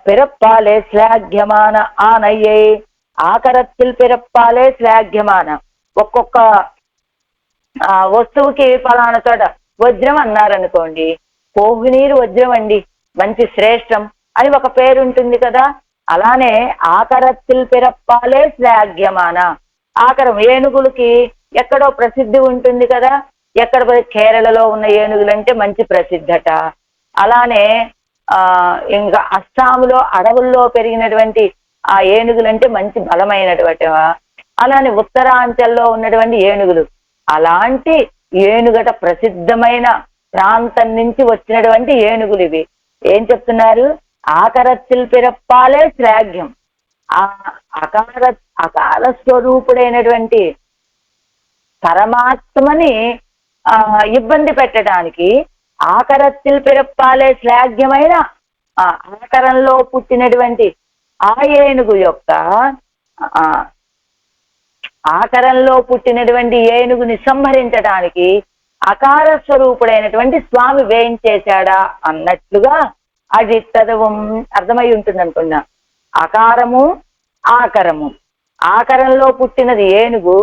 S1: పిరప్పాలే శ్లాఘ్యమాన ఆనయ్యే. ఆకరత్తిల్ పిరప్పాలే శ్లాఘ్యమాన, ఒక్కొక్క వస్తువుకి ఫలానా చోట వజ్రం అన్నారనుకోండి, కోహినీరు వజ్రం అండి, మంచి శ్రేష్టం అని ఒక పేరు ఉంటుంది కదా. అలానే ఆకరత్తిల్ పిరప్పాలే శ్లాఘ్యమాన. ఆకరం ఏనుగులకి ఎక్కడో ప్రసిద్ధి ఉంటుంది కదా, ఎక్కడ కేరళలో ఉన్న ఏనుగులంటే మంచి ప్రసిద్ధట. అలానే ఇంకా అస్సాములో అడవుల్లో పెరిగినటువంటి ఆ ఏనుగులంటే మంచి బలమైనటువంటి. అలానే ఉత్తరాంచల్లో ఉన్నటువంటి ఏనుగులు, అలాంటి ఏనుగట ప్రసిద్ధమైన ప్రాంతం నుంచి వచ్చినటువంటి ఏనుగులు ఇవి. ఏం చెప్తున్నారు, ఆకరత్తిల్ పిరప్పాలే శ్లాఘ్యం. ఆ అకార స్వరూపుడైనటువంటి పరమాత్మని ఇబ్బంది పెట్టడానికి ఆకరత్తిల్ పిరప్పాలే శ్లాఘ్యమైన ఆకరంలో పుట్టినటువంటి ఆ ఏనుగు యొక్క ఆకరంలో పుట్టినటువంటి ఏనుగుని సంహరించడానికి అకార స్వరూపుడైనటువంటి స్వామి వేయించేశాడా అన్నట్లుగా అది తదవం అర్థమై ఉంటుంది అనుకున్నా. అకారము ఆకరము, ఆకరంలో పుట్టినది ఏనుగు,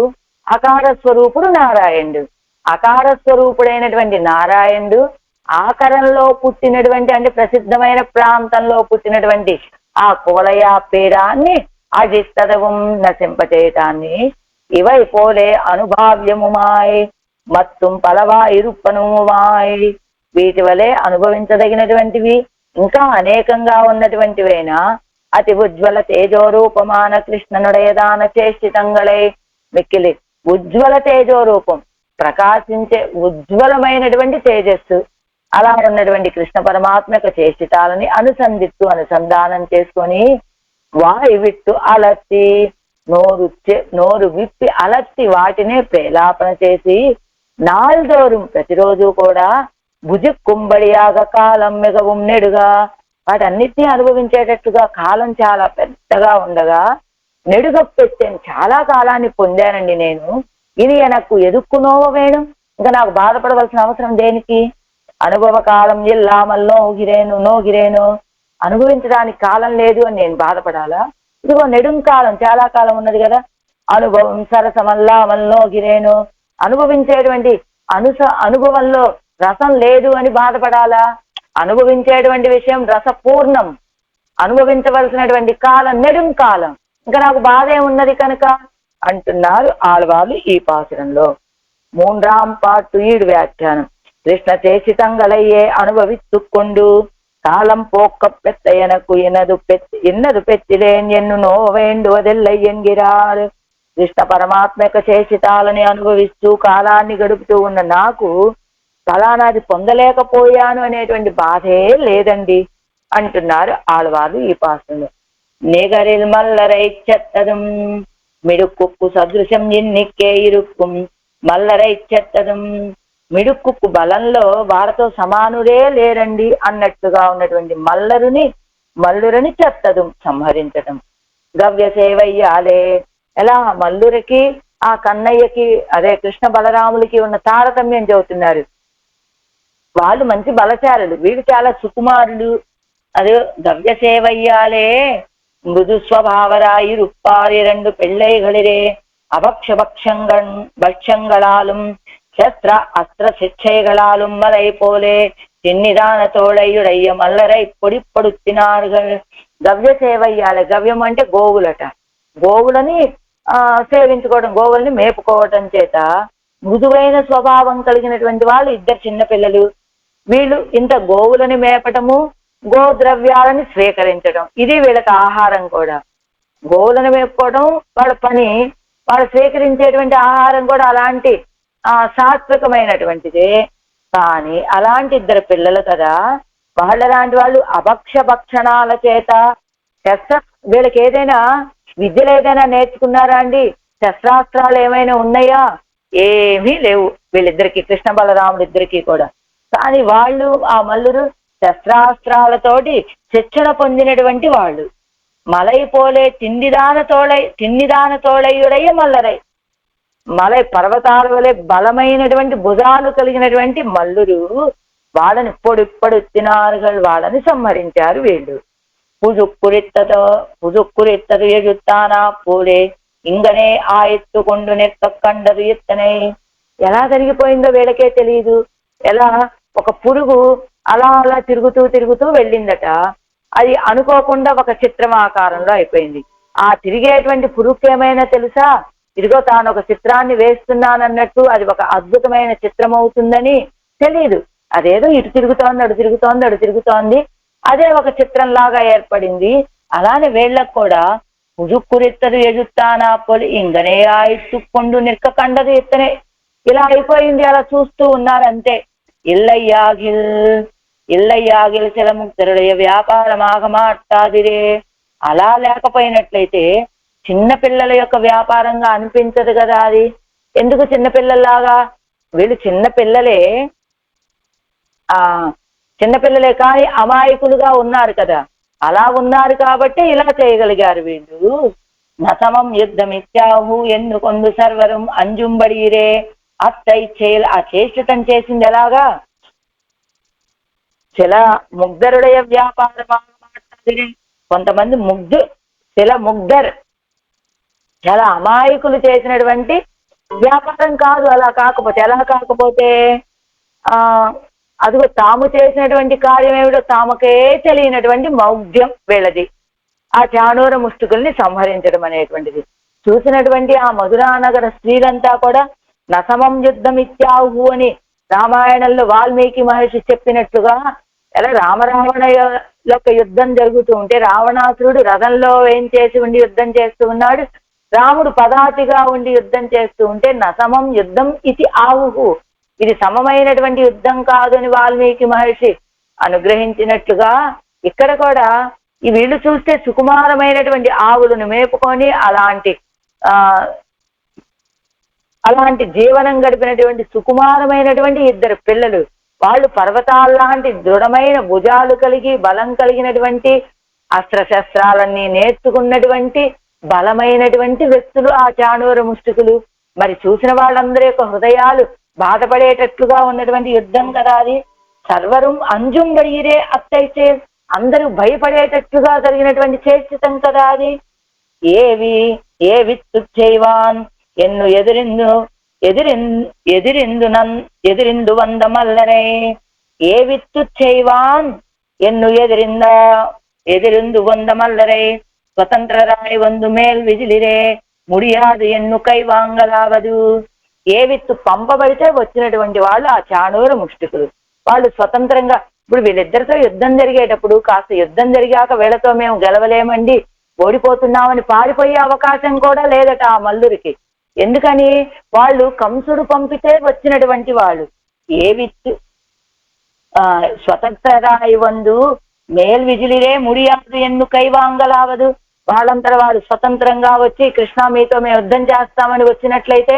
S1: అకార స్వరూపుడు నారాయణుడు. అకార స్వరూపుడైనటువంటి నారాయణుడు ఆకరంలో పుట్టినటువంటి అంటే ప్రసిద్ధమైన ప్రాంతంలో పుట్టినటువంటి ఆ కోలయా పీడాన్ని అజిత్తదవం నశింపచేయటాన్ని ఇవై పోలే అనుభావ్యముమాయ్ మత్తుం పలవాయిరుప్పనుమాయ్. వీటి వలె అనుభవించదగినటువంటివి ఇంకా అనేకంగా ఉన్నటువంటివైనా అతి ఉజ్వల తేజోరూపమాన కృష్ణనుడయదాన చేష్టితంగళై. మిక్కిలి ఉజ్వల తేజోరూపం, ప్రకాశించే ఉజ్వలమైనటువంటి తేజస్సు అలా ఉన్నటువంటి కృష్ణ పరమాత్మ యొక్క చేష్టితాలని అనుసంధానం చేసుకొని వాయువిట్టు అలత్తి, నోరు విప్పి అలత్తి వాటినే ప్రేలాపన చేసి నాల్దోరు ప్రతిరోజు కూడా భుజి కుంబడియాగ కాలం మిగவும் నెడుగా, వాటన్నిటినీ అనుభవించేటట్టుగా కాలం చాలా పెద్దగా ఉండగా నెడుగ పెట్టాను, చాలా కాలాన్ని పొందానండి నేను. ఇది నాకు ఎదుక్కునోవ వేణు, ఇంకా నాకు బాధపడవలసిన అవసరం దేనికి? అనుభవ కాలం ఇల్లామల్ నోగిరేను, అనుభవించడానికి కాలం లేదు అని నేను బాధపడాలా? ఇదిగో నెడుం కాలం, చాలా కాలం ఉన్నది కదా. అనుభవం సరసమల్లామల్ నోగిరేను, అనుభవించేటువంటి అనుభవంలో రసం లేదు అని బాధపడాలా? అనుభవించేటువంటి విషయం రసపూర్ణం, అనుభవించవలసినటువంటి కాలం నెడుం కాలం, ఇంకా నాకు బాధే ఉన్నది కనుక అంటున్నారు ఆళ్వార్లు ఈ పాసురంలో. 3ஆம் பாட்டு ஈடு வியாக்கியானம். கிருஷ்ண சேசிதங்களையே அனுபவித்துக்கொண்டு காலம் போக்க பெத்த எனக்கு என்னது பெற்றிலேன் ఎన్నునో వేండువదెల్లై ఎన్గిరారు. కృష్ణ పరమాత్మక చేసితాలని అనుభవిస్తూ కాలాన్ని గడుపుతూ ఉన్న నాకు ఫలానాది పొందలేకపోయాను అనేటువంటి బాధే లేదండి అంటున్నారు ఆళ్వార్లు ఈ పాసురంలో. నిగరిల్ మల్లరై చెత్తదం మిడుక్కు సదృశం ఎన్నిక్కే ఇరుక్కుం మల్లరై చెత్తదం, మిడుక్కు బలంలో వారితో సమానుడే లేరండి అన్నట్టుగా ఉన్నటువంటి మల్లురని చెత్తదు సంహరించటం. గవ్య సేవయ్యాలే, ఎలా మల్లురికి ఆ కన్నయ్యకి అదే కృష్ణ బలరాములకి ఉన్న తారతమ్యం చెబుతున్నారు. వాళ్ళు మంచి బలచారులు, వీడు చాలా సుకుమారుడు. అదే గవ్య సేవయ్యాలే మృదు స్వభావరాయి రుప్పారి రెండు పెళ్ళైகளிரே அபக்ஷபக்ஷங்களாலும் சஸ்திர அஸ்திர சிச்சைகளாலும் மலை போலே చిన్నిదాన తోడయుడయ్య మల్లరై పొడిపడుతినాர்கள். గవ్య సేవయ్యాలి, గవ్యం అంటే గోవులట. గోవులని సేవించుకోవడం, గోవుల్ని మేపుకోవటం చేత మృదువైన స్వభావం కలిగినటువంటి వాళ్ళు ఇద్దరు చిన్నపిల్లలు. వీళ్ళు ఇంత గోవులని మేపటము, గోద్రవ్యాలని స్వీకరించడం, ఇది వీళ్ళకి ఆహారం కూడా. గోవులను మేపుకోవడం వాళ్ళ పని, వాళ్ళు స్వీకరించేటువంటి ఆహారం కూడా అలాంటి సాత్వికమైనటువంటిదే. కానీ అలాంటి ఇద్దరు పిల్లలు కదా, వాళ్ళలాంటి వాళ్ళు అభక్షభక్షణాల చేత వీళ్ళకి ఏదైనా విద్యలు ఏదైనా నేర్చుకున్నారా అండి? శస్త్రాస్త్రాలు ఏమైనా ఉన్నాయా? ఏమీ లేవు వీళ్ళిద్దరికి, కృష్ణ బలరాముడు ఇద్దరికి కూడా. కానీ వాళ్ళు ఆ మల్లురు శస్త్రాస్త్రాలతోటి శిక్షణ పొందినటువంటి వాళ్ళు. మలై పోలే తిన్నిదాన తోళయుడయ్య మల్లరై, మలై పర్వతాల వలె బలమైనటువంటి భుజాలు కలిగినటువంటి మల్లురు వాళ్ళని పొడిప్పడు తినారుகள், వాళ్ళని సంహరించారు వీళ్ళు. పుజుక్కురెత్తదు ఎజుత్తానా పూలే ఇంగనే ఆ ఎత్తుకొండు నెక్క కండదు ఎత్తనే. ఎలా జరిగిపోయిందో వీళ్ళకే తెలియదు. ఎలా ఒక పురుగు అలా అలా తిరుగుతూ వెళ్ళిందట. అది అనుకోకుండా ఒక చిత్రం ఆకారంలో అయిపోయింది. ఆ తిరిగేటువంటి పురుగుకి ఏమైనా తెలుసా? ఇదిగో తాను ఒక చిత్రాన్ని వేస్తున్నానన్నట్టు అది ఒక అద్భుతమైన చిత్రం అవుతుందని తెలియదు. అదేదో ఇటు తిరుగుతోంది, అటు తిరుగుతోంది, అదే ఒక చిత్రంలాగా ఏర్పడింది. అలానే వీళ్ళకు కూడా పుజుక్కురెత్తదు ఎజుత్తానా పొలి ఇంగనే ఆ ఎత్తుకొండు నిక్క కండదు ఎత్తనే, ఇలా అయిపోయింది. అలా చూస్తూ ఉన్నారంతే. ఇల్లయ్యాగిల్ శలముక్తరుడయ వ్యాపారమాగమాట్టాదిరే. అలా లేకపోయినట్లయితే చిన్న పిల్లల యొక్క వ్యాపారంగా అనిపించదు కదా అది. ఎందుకు చిన్నపిల్లల్లాగా? వీళ్ళు చిన్నపిల్లలే కానీ అమాయకులుగా ఉన్నారు కదా. అలా ఉన్నారు కాబట్టి ఇలా చేయగలిగారు వీళ్ళు. నసమం యుద్ధమిత్యాహు ఎందుకొందు సర్వరం అంజుంబడీరే. అత్తై ఆ చేష్టం చేసింది ఎలాగా? శిల ముగ్ధరుడయ వ్యాపారం కొంతమంది ముగ్ధర్ చాలా అమాయకులు చేసినటువంటి వ్యాపారం కాదు. అలా కాకపోతే ఎలా కాకపోతే అదిగో తాము చేసినటువంటి కార్యం ఏమిటో తామకే తెలియనటువంటి మౌఢ్యం వీళ్ళది. ఆ చాణూర ముష్టికుల్ని సంహరించడం అనేటువంటిది చూసినటువంటి ఆ మధురానగర స్త్రీలంతా కూడా నసమం యుద్ధం ఇత్యాహు అని రామాయణంలో వాల్మీకి మహర్షి చెప్పినట్లుగా ఎలా రామరావణ యొక్క యుద్ధం జరుగుతూ ఉంటే రావణాసురుడు రథంలో ఏం చేసి ఉండి యుద్ధం చేస్తూ ఉన్నాడు, రాముడు పదాతిగా ఉండి యుద్ధం చేస్తూ ఉంటే నసమం యుద్ధం ఇది ఆవుహు, ఇది సమమైనటువంటి యుద్ధం కాదు అని వాల్మీకి మహర్షి అనుగ్రహించినట్లుగా ఇక్కడ కూడా ఈ వీళ్ళు చూస్తే సుకుమారమైనటువంటి ఆవులను మేపుకొని అలాంటి జీవనం గడిపినటువంటి సుకుమారమైనటువంటి ఇద్దరు పిల్లలు వాళ్ళు పర్వతాల్లాంటి దృఢమైన భుజాలు కలిగి బలం కలిగినటువంటి అస్త్రశస్త్రాలన్నీ నేర్చుకున్నటువంటి బలమైనటువంటి వ్యక్తులు ఆ చాణూర ముష్టికులు. మరి చూసిన వాళ్ళందరి యొక్క హృదయాలు బాధపడేటట్లుగా ఉన్నటువంటి యుద్ధం కదా అది. సర్వరం అంజుం బడిగిరే అత్తైతే అందరూ భయపడేటట్లుగా జరిగినటువంటి చేష్టితం కదా అది. ఏ విత్తు చేయవాన్ ఎన్ను ఎదిరిందు వంద మల్లరే. ఏ విత్తు చేయవాన్ ఎన్ను ఎదిరిందు వంద మల్లరే. స్వతంత్రరాయ్ వందు మేల్ విజిలిరే ముడియాదు ఎన్ను కైవాంగలావదు. ఏ విత్తు పంపబడితే వచ్చినటువంటి వాళ్ళు ఆ చాణూర ముష్టికులు. వాళ్ళు స్వతంత్రంగా ఇప్పుడు వీళ్ళిద్దరితో యుద్ధం జరిగేటప్పుడు కాస్త యుద్ధం జరిగాక వీళ్ళతో మేము గెలవలేమండి, ఓడిపోతున్నామని పారిపోయే అవకాశం కూడా లేదట ఆ మల్లురికి. ఎందుకని? వాళ్ళు కంసుడు పంపితే వచ్చినటువంటి వాళ్ళు. ఏ విత్తు స్వతంత్రరాయి వందు మేల్ విజిలిరే ముడియాదు ఎన్ను కైవాంగలావదు. వాళ్ళంతా వాళ్ళు స్వతంత్రంగా వచ్చి కృష్ణ మీతో మేము యుద్ధం చేస్తామని వచ్చినట్లయితే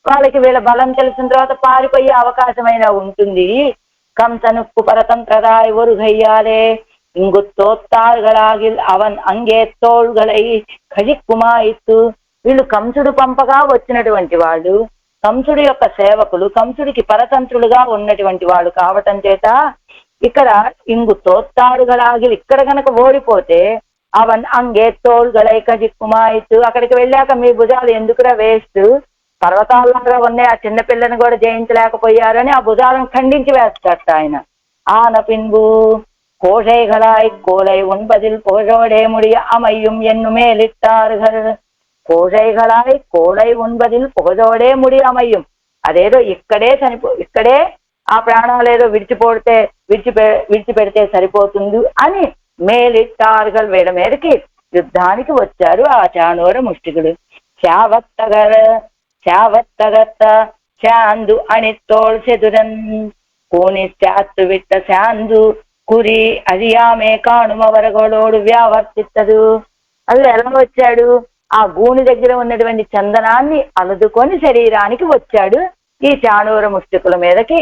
S1: వాళ్ళకి వీళ్ళ బలం తెలిసిన తర్వాత పారిపోయే అవకాశమైనా ఉంటుంది. కంసనుక్కు పరతంత్రరాయ్ ఒరుగయ్యాలే ఇంగుత్తోత్తారుగలాగిల్ అవన్ అంగేత్తోళ్గలై ఖజిక్కుమాయిత్తు. వీళ్ళు కంసుడు పంపగా వచ్చినటువంటి వాళ్ళు, కంసుడి యొక్క సేవకులు, కంసుడికి పరతంత్రులుగా ఉన్నటువంటి వాళ్ళు కావటం చేత ఇక్కడ ఇంగు తోత్తాడుగలాగి ఇక్కడ కనుక ఓడిపోతే అవన్ అంగేత్తోళ్గలై ఖజిక్కుమాయిత్తు. అక్కడికి వెళ్ళాక మీ భుజాలు ఎందుకురా వేస్ట్, పర్వతాల్లాగా ఉన్నాయి, ఆ చిన్నపిల్లని కూడా జయించలేకపోయారని ఆ భుజాలను ఖండించి వేస్తారట ఆయన. ఆన పిన్బు కోషైగళాయ్ కోలై ఉన్పదిల్ పోషోడే ముడియ అమయ్యం ఎన్ను మేలిట్టారుగల్. కోషైగళాయ్ కోలై ఉన్పదిల్ పోజోడే ముడి అమయ్యం. అదేదో ఇక్కడే ఆ ప్రాణాలు ఏదో విడిచిపెడితే సరిపోతుంది అని మేలిట్టారుగల్ వీళ్ళ మీదకి యుద్ధానికి వచ్చారు ఆ చాణూర ముష్టికుడు. శావత్తగత్త శాందు అణిత్తోళ్ చెదురన్ కూని శాత్తు విట్ట శాందు కురి అదియామే కాణుమవరగోళోడు వ్యావర్తిత్తదు. అది ఎలా వచ్చాడు? ఆ గూని దగ్గర ఉన్నటువంటి చందనాన్ని అలుదుకొని శరీరానికి వచ్చాడు ఈ చాణూర ముష్టికుల మీదకి.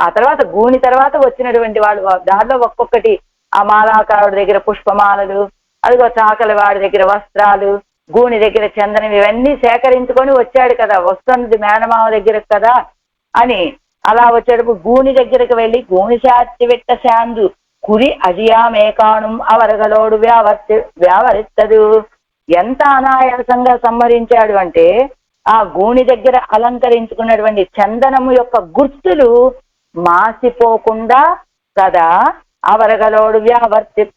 S1: ఆ తర్వాత గూని తర్వాత వచ్చినటువంటి వాళ్ళు దారిలో ఒక్కొక్కటి ఆ మాలాకారుడి దగ్గర పుష్పమాలలు, అదిగో చాకలి వాడి దగ్గర వస్త్రాలు, గూని దగ్గర చందనం, ఇవన్నీ సేకరించుకొని వచ్చాడు కదా. వస్తున్నది మేనమామ దగ్గర కదా అని అలా వచ్చేటప్పుడు గూని దగ్గరకు వెళ్ళి గూని శాస్తి విట్ట శాందు కురి అజియా మేకాణం అవరగలోడు వ్యావరిత్తదు. ఎంత అనాయాసంగా సంహరించాడు అంటే ఆ గూని దగ్గర అలంకరించుకున్నటువంటి చందనము యొక్క గుర్తులు మాసిపోకుండా కదా అవరగలోడు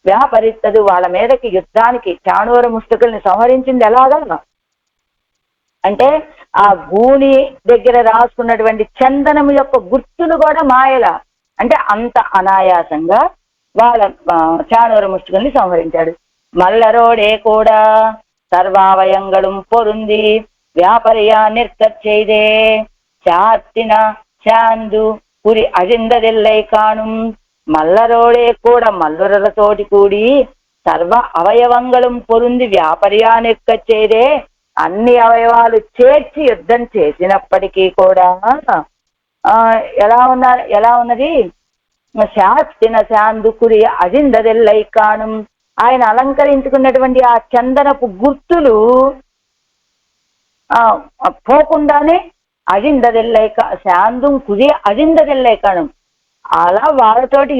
S1: వ్యాపరిత్తదు. వాళ్ళ మీదకి యుద్ధానికి చాణూర ముష్టికుల్ని సంహరించింది ఎలాగా అంటే ఆ గూని దగ్గర రాసుకున్నటువంటి చందనము యొక్క గుర్తులు కూడా మాయలా, అంటే అంత అనాయాసంగా వాళ్ళ చాణూర ముష్టికుల్ని సంహరించాడు. మల్లరోడే కూడా సర్వావయంగళం పొరుంది వ్యాపరియా నిర్కచ్చైదే చార్తిన శాందు పురి అజిందదెల్లై కాణుం. మల్లరోడే కూడా మల్లురలతోటి కూడి సర్వ అవయవంగళం పొరుంది వ్యాపరియా నిర్కచ్చైదే, అన్ని అవయవాలు చేర్చి యుద్ధం చేసినప్పటికీ కూడా ఎలా ఉన్నది? శాస్తిన శాందు కురి అజిందదెల్లై కాణుం. ఆయన అలంకరించుకున్నటువంటి ఆ చందనపు గుర్తులు పోకుండానే అజిందదెల్లై శాంతం కురి అజిందదెల్లై కాణుం. అలా వాళ్ళతోటి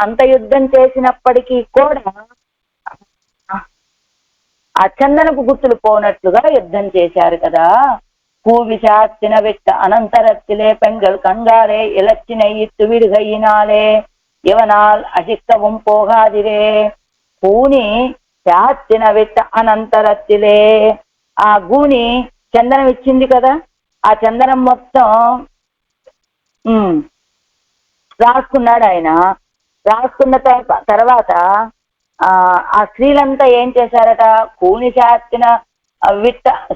S1: అంత యుద్ధం చేసినప్పటికీ కూడా ఆ చందనపు గుర్తులు పోనట్లుగా యుద్ధం చేశారు కదా. కూవిశాస్తిన విట్ట అనంతరత్తిలే పెంగల్ కంగారే ఇలచ్చిన ఇత్తు విడుగయినాలే ఇవనాల్ అజిక్కవం పోగాదిరే. పూని శాస్తిన విట్ట అనంతరత్తిలే. ఆ గూని చందనం ఇచ్చింది కదా, ఆ చందనం మొత్తం రాసుకున్నాడు ఆయన. రాసుకున్న తర్వాత ఆ స్త్రీలంతా ఏం చేశారట? కూని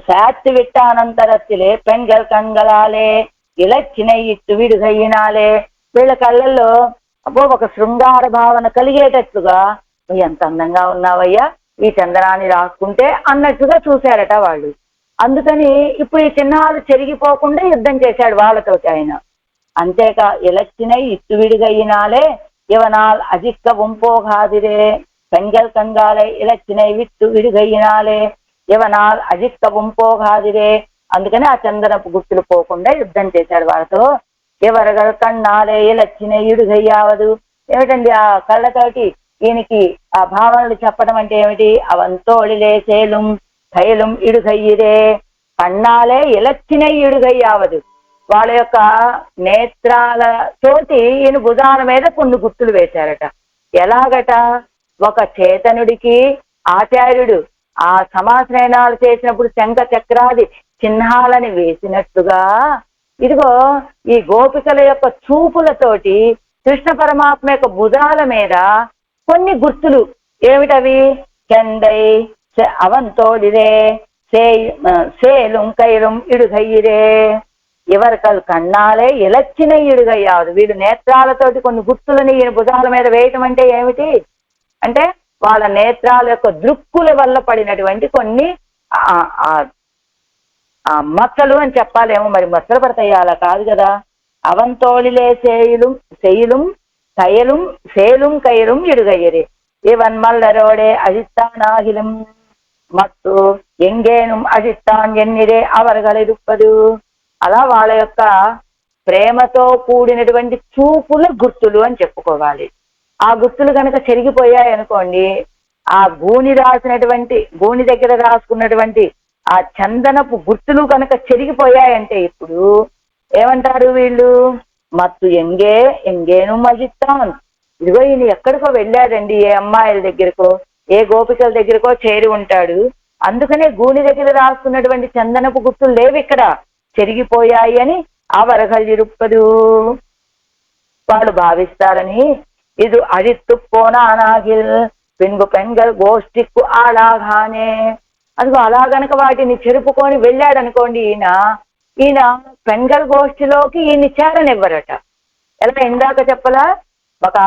S1: శాస్తి విట్ట అనంతరత్తిలే పెంగల్ కంగళాలే ఇలచ్చిన ఇత్తు విడుగయినాలే. వీళ్ళ కళ్ళల్లో ఒక శృంగార భావన కలిగేటట్లుగా, నువ్వు ఎంత అందంగా ఉన్నావయ్యా ఈ చందనాన్ని రాసుకుంటే అన్నట్టుగా చూశారట వాళ్ళు. అందుకని ఇప్పుడు ఈ చిహ్నాలు చెరిగిపోకుండా యుద్ధం చేశాడు వాళ్ళతోటి ఆయన. అంతేకా இலச்சினை இத்துவிடுகையினாலே இவனால் அஜிக்கவும் போகாதிரே பெண்கள் கங்காலை இலச்சினை வித்து విడుగైనాలే ఇవనాల్ అజిక్కవం పోగాదిరే. అందుకని ఆ చందనపు గుర్తులు పోకుండా యుద్ధం చేశాడు వాళ్ళతో. ఎవరగల కన్నాలే ఇలచ్చినై ఇడుగయ్యావదు. ఏమిటండి ఆ కళ్ళతోటి ఈయనకి ఆ భావనలు చెప్పడం అంటే ఏమిటి? అవంతోళిలే సేలుం కైలుం ఇడుగయ్యిరే. కన్నాలే ఇలచ్చినై ఇడుగయ్యావదు. వాళ్ళ యొక్క నేత్రాల తోటి ఈయన భుజాల మీద కొన్ని గుర్తులు వేశారట. ఎలాగట? ఒక చేతనుడికి ఆచార్యుడు ఆ సమాశ్రయణాలు చేసినప్పుడు శంఖ చక్రాది చిహ్నాలని వేసినట్టుగా ఇదిగో ఈ గోపికల యొక్క చూపులతోటి కృష్ణ పరమాత్మ యొక్క భుజాల మీద కొన్ని గుర్తులు. ఏమిటవి? చెందై అవంతోడిరే సేలుం కైలుం ఇడుగయ్యిరే. ఎవరికల్ కన్నాలే ఇలచ్చిన ఇడుగయ్యాదు. వీడు నేత్రాలతోటి కొన్ని గుర్తులని ఈయన భుజాల మీద వేయటం అంటే ఏమిటి అంటే వాళ్ళ నేత్రాల యొక్క దృక్కుల వల్ల పడినటువంటి కొన్ని మచ్చలు అని చెప్పాలేమో. మరి మచ్చలు పడతాయి, అలా కాదు కదా. అవంతోళిలే సెయిలుం కయలుం సేలుం కయలుం ఇడుగయ్యరే. ఇవన్ మల్లరోడే అజిత్తానాగిలం మత్తు ఎంగేనుం అజిత్తాన్ ఎన్నిరే అవర్గలిరుప్పదు. అలా వాళ్ళ యొక్క ప్రేమతో కూడినటువంటి చూపుల గుర్తులు అని చెప్పుకోవాలి. ఆ గుర్తులు కనుక చెరిగిపోయాయి అనుకోండి, ఆ గూని దగ్గర రాసుకున్నటువంటి ఆ చందనపు గుర్తులు కనుక చెరిగిపోయాయంటే ఇప్పుడు ఏమంటారు వీళ్ళు? మత్తు ఎంగేను మజిత్తాన్. ఇదిగో ఈయన ఎక్కడికో వెళ్ళాడండి, ఏ అమ్మాయిల దగ్గరకో ఏ గోపికల దగ్గరకో చేరి ఉంటాడు. అందుకనే గూని దగ్గర రాసుకున్నటువంటి చందనపు గుర్తులు లేవు, ఇక్కడ చెరిగిపోయాయి అని ఆ వరగలిరుప్పదు వాళ్ళు భావిస్తారని. ఇది అజిత్తు పోనానాగిల్ పెంగు పెంగల్ గోష్ఠిక్కు ఆడాగానే. అదిగో అలా గనక వాటిని చెరుపుకొని వెళ్ళాడనుకోండి ఈయన పెంగల్ గోష్ఠిలోకి ఈయన చేరనివ్వరట. ఎలా ఇందాక చెప్పలా, ఒక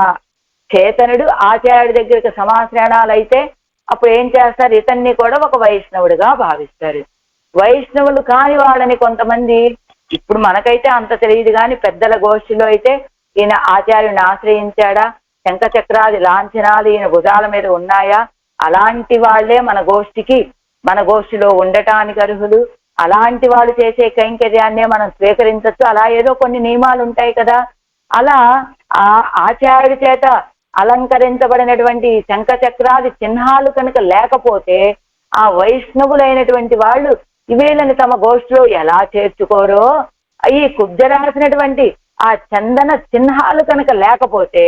S1: చేతనుడు ఆచార్యుడి దగ్గరికి సమాశ్రయణాలు అయితే అప్పుడు ఏం చేస్తారు? ఇతన్ని కూడా ఒక వైష్ణవుడిగా భావిస్తారు. వైష్ణవులు కాని వాళ్ళని కొంతమంది, ఇప్పుడు మనకైతే అంత తెలియదు కానీ పెద్దల గోష్ఠిలో అయితే ఈయన ఆచార్యుని ఆశ్రయించాడా, శంఖ చక్రాది లాంఛనాలు ఈయన భుజాల మీద ఉన్నాయా, అలాంటి వాళ్లే మన గోష్ఠిలో ఉండటానికి అర్హులు. అలాంటి వాళ్ళు చేసే కైంకర్యాన్నే మనం స్వీకరించవచ్చు. అలా ఏదో కొన్ని నియమాలు ఉంటాయి కదా. అలా ఆ ఆచార్యుడి చేత అలంకరించబడినటువంటి శంఖ చక్రాది చిహ్నాలు కనుక లేకపోతే ఆ వైష్ణవులైనటువంటి వాళ్ళు వీళ్ళని తమ గోష్ఠిలో ఎలా చేర్చుకోరో, ఈ కుబ్జ రాసినటువంటి ఆ చందన చిహ్నాలు కనుక లేకపోతే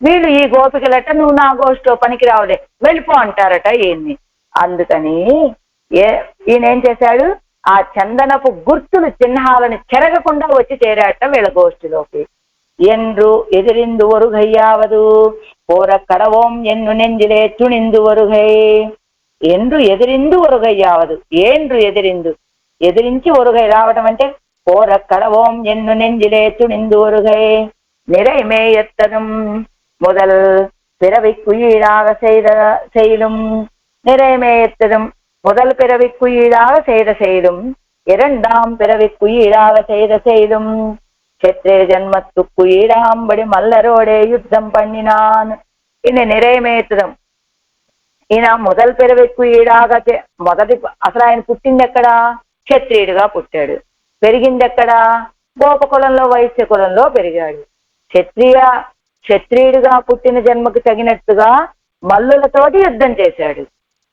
S1: వీళ్ళు ఈ గోపికలట నువ్వు నా గోష్ఠిలో పనికి రావలే వెళ్ళిపో అంటారట ఈయన్ని. అందుకని ఈయనేం చేశాడు? ఆ చందనపు గుర్తులు చిహ్నాలను చెరగకుండా వచ్చి చేరాట వీళ్ళ గోష్ఠిలోకి. ఎండ్రు ఎదిరిందు ఒరుగయ్యావదు పోర కడవోం ఎన్ను నెంజిలే తుణిందు ఒరుగై. ఎండ్రు ఎదిరిందు ఒరుగయ్యావదు. ఏండ్రు ఎదిరించి ఒరుగై రావడం అంటే పోర కడవోం ఎన్ను నెంజిలే తుణిందు ఒరుగై. நிறைமே எத்தனும் முதல் பிறவிக்கு ஈடாக செய்தும் நிறைமே எத்தனும் முதல் பிறவிக்கு ஈடாக செய்த செய்தும் இரண்டாம் பிறவிக்கு ஈடாக செய்த செய்தும் క్షత్రియ జన్మత్తుకు ఈడాంబడి మల్లరోడే యుద్ధం పండినాన్. ఈయన నిరేమేతుడం, ఈయన మొదలు పిరవెక్కు ఈడాగా అసలు ఆయన పుట్టింది ఎక్కడ? క్షత్రియుడిగా పుట్టాడు. పెరిగింది ఎక్కడ? గోపకులంలో వైశ్య కులంలో పెరిగాడు. క్షత్రియుడిగా పుట్టిన జన్మకు తగినట్టుగా మల్లులతోటి యుద్ధం చేశాడు.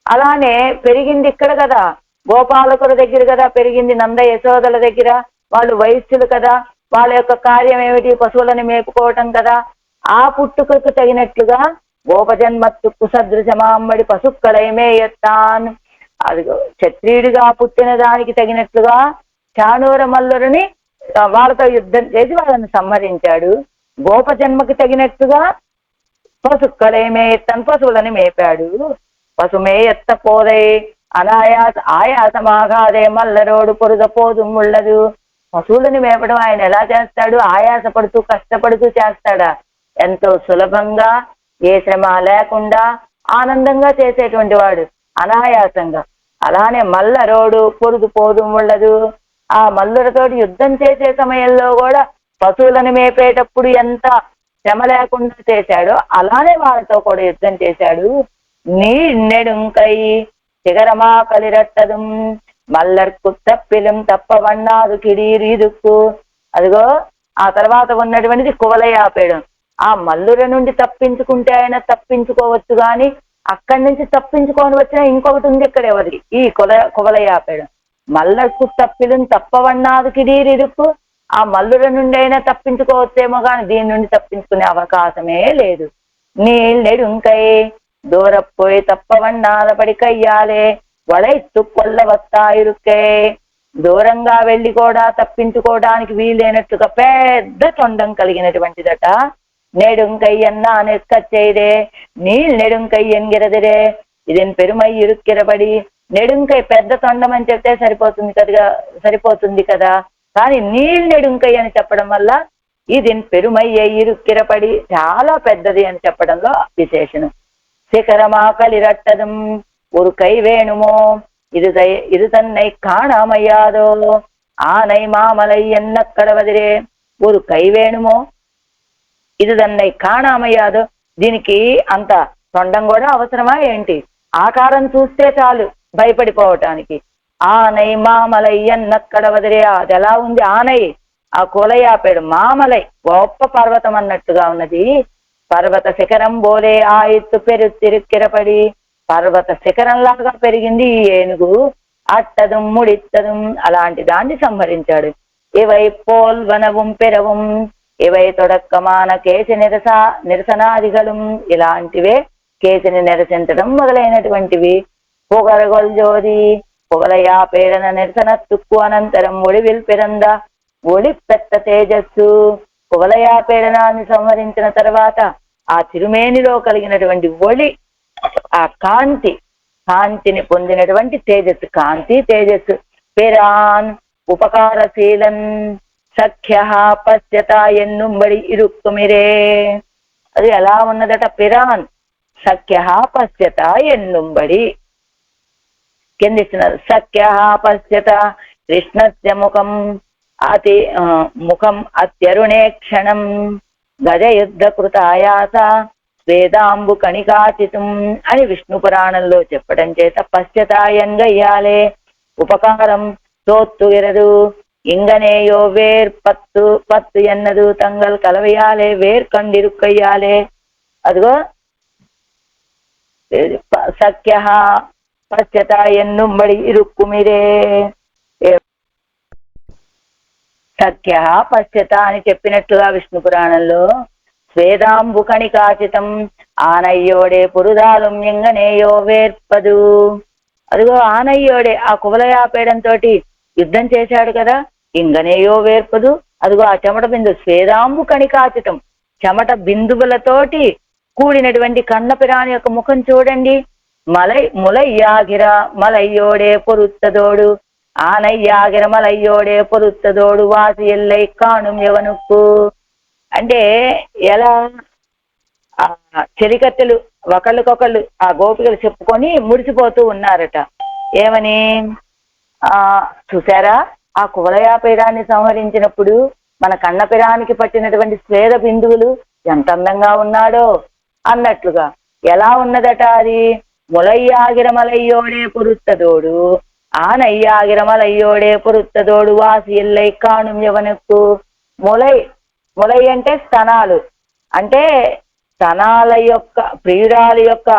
S1: అలానే పెరిగింది ఇక్కడ కదా, గోపాలకుల దగ్గర కదా పెరిగింది, నంద యశోదల దగ్గర. వాళ్ళు వైశ్యులు కదా, వాళ్ళ యొక్క కార్యం ఏమిటి? పశువులను మేపుకోవటం కదా. ఆ పుట్టుకకు తగినట్లుగా గోపజన్మత్తుకు సదృశమామ్మడి పశుక్కలైమే ఎత్తాన్. అది క్షత్రియుడిగా పుట్టిన దానికి తగినట్లుగా చాణూర మల్లురిని వాళ్ళతో యుద్ధం చేసి వాళ్ళని సంహరించాడు. గోపజన్మకి తగినట్టుగా పశుక్కలైమే ఎత్తన్, పశువులని మేపాడు. పశుమే ఎత్త పోదై ఆయాసమాగాదే మల్లరోడు పొరుగ పోదు ముళ్ళదు. పశువులని మేపడం ఆయన ఎలా చేస్తాడు? ఆయాసపడుతూ కష్టపడుతూ చేస్తాడా? ఎంతో సులభంగా, ఏ శ్రమ లేకుండా ఆనందంగా చేసేటువంటి వాడు, అనాయాసంగా. అలానే మల్లరోడు పొరుగు పోదు ఉండదు. ఆ మల్లులతోటి యుద్ధం చేసే సమయంలో కూడా పశువులను మేపేటప్పుడు ఎంత శ్రమ లేకుండా చేశాడో అలానే వాళ్ళతో కూడా యుద్ధం చేశాడు. నీ నెడుంకై శిఖరమా కలిరట్టదుం మల్లర్కు తప్పిలం తప్పవన్నాదు కిడీరీదుక్కు. అదిగో ఆ తర్వాత ఉన్నటువంటిది కువలయాపేయడం. ఆ మల్లుల నుండి తప్పించుకుంటే ఆయన తప్పించుకోవచ్చు, కానీ అక్కడి నుంచి తప్పించుకొని వచ్చినా ఇంకొకటి ఉంది ఇక్కడ ఎవరి ఈ కువలయాపేయడం. మల్లర్కు తప్పిలం తప్పవన్నాదు కిడీరీదుక్కు. ఆ మల్లుల నుండి అయినా తప్పించుకోవచ్చేమో కానీ దీని నుండి తప్పించుకునే అవకాశమే లేదు. నీళ్ళెడుంకై దూరపోయి తప్పవన్నాల పడికయ్యాలే వడైత్తు కొల్ల వస్తాయిరుకే. దూరంగా వెళ్ళి కూడా తప్పించుకోవడానికి వీలైనట్టుగా పెద్ద తొండం కలిగినటువంటిదట. నెడుంకయ్యన్నా నెక్కచ్చైదే నీళ్ళు నెడుంకై ఎంగిరదిరే ఇదేం పెరుమై ఇరుక్కిరబడి. నెడుంకై పెద్ద తొండం అని చెప్తే సరిపోతుంది కదా, కానీ నీళ్ళు నెడుంకై అని చెప్పడం వల్ల ఇది పెరుమై ఇరుక్కిరపడి చాలా పెద్దది అని చెప్పడంలో విశేషణం. శిఖరమా కలిరట్టదం ஒரு கை வேணுமோ இது தன்னை காணாமையாதோ ஆனை மாமலை என்ன கடవదిరే. ஒரு కై వేణుమో ఇది తన్னை కాణామయ్యాదో. దీనికి అంత తొండం కూడా అవసరమా ఏంటి? ఆకారం చూస్తే చాలు భయపడిపోవటానికి. ఆనై మామలై ఎన్న కడవదిరే. అది ఎలా ఉంది? ఆనై ఆ కులయాపేడు, మామలై గొప్ప పర్వతం అన్నట్టుగా ఉన్నది. పర్వత శిఖరం బోలే ఆ ఎత్తు తిరుక్కిరపడి. పర్వత శిఖరంలాగా పెరిగింది ఈ ఏనుగు. అట్టదుం ముడిత్తదుం అలాంటి దాన్ని సంహరించాడు. ఇవై పోల్వనவும் పెరவும் ఇవై తొడక్కమాన కేసి నిరసనాదిగలు ఇలాంటివే కేసిని నిరసించడం మొదలైనటువంటివి. పొగరగొల్జోది పొగలయాపేడన నిరసన తుక్కు అనంతరం ఒడివిల్ పిరంద ఒడి పెద్ద తేజస్సు. పొగలయాపేడనాన్ని సంహరించిన తర్వాత ఆ తిరుమేనిలో కలిగినటువంటి ఒడి, ఆ కాంతిని పొందినటువంటి తేజస్సు, కాంతి తేజస్సు. పిరాన్ ఉపకారశీలన్ సఖ్య పశ్యత ఎన్నుంబడి ఇరుక్కుమిరే. అది ఎలా ఉన్నదట? పిరాన్ సఖ్య పశ్యత ఎన్నుంబడి కింద ఇస్తున్నారు. సఖ్య పశ్యత కృష్ణస్య ముఖం అత్యరుణే క్షణం గజయుద్ధ కృతాయాస వేదాంబు కణికాచితం అని విష్ణు పురాణంలో చెప్పడం చేత పశ్చతాయన్ గయ్యాలే ఉపకారం తోత్తుగిరదు ఇంగనేయో వేర్ పత్తు ఎన్నదు తంగల్ కలవయాలే వేర్ కండిరుక్కయ్యాలే. అదిగో సఖ్య పశ్చతాయన్నుంబడి ఇరుక్కుమిరే. సఖ్య పశ్చత అని చెప్పినట్లుగా విష్ణు పురాణంలో స్వేదాంబు కణికాచితం ఆనయ్యోడే పురుదాలం ఎంగనేయో వేర్పదు. అదిగో ఆనయ్యోడే ఆ కువలయాపేడంతో యుద్ధం చేశాడు కదా, ఇంగనేయో వేర్పదు. అదిగో ఆ చెమట బిందు స్వేదాంబు కణికాచితం, చెమట బిందువులతోటి కూడినటువంటి కన్నపిరాని యొక్క ముఖం చూడండి. ములయ్యాగిర మలయ్యోడే పొరుత్తదోడు ఆనయ్యాగిర మలయ్యోడే పొరుత్తదోడు వాసి ఎల్లై కాణుం యవనుక్కు. అంటే ఎలా చెలికత్తెలు ఒకళ్ళకొకళ్ళు ఆ గోపికలు చెప్పుకొని ముడిచిపోతూ ఉన్నారట. ఏమని? చూసారా ఆ కువలయాపీడాన్ని సంహరించినప్పుడు మన కన్నపిరానికి పట్టినటువంటి స్వేద బిందువులు ఎంత అందంగా ఉన్నాడో అన్నట్లుగా. ఎలా ఉన్నదట అది? ములయ్యాగిర మలయ్యోడే పొరుత్తదోడు ఆనయ్యాగిర మలయ్యోడే పొరుత్తదోడు వాసి ఎల్లై కాణుం యవనుక్కు. ములై అంటే స్తనాలు, అంటే స్తనాల యొక్క ప్రియురాల యొక్క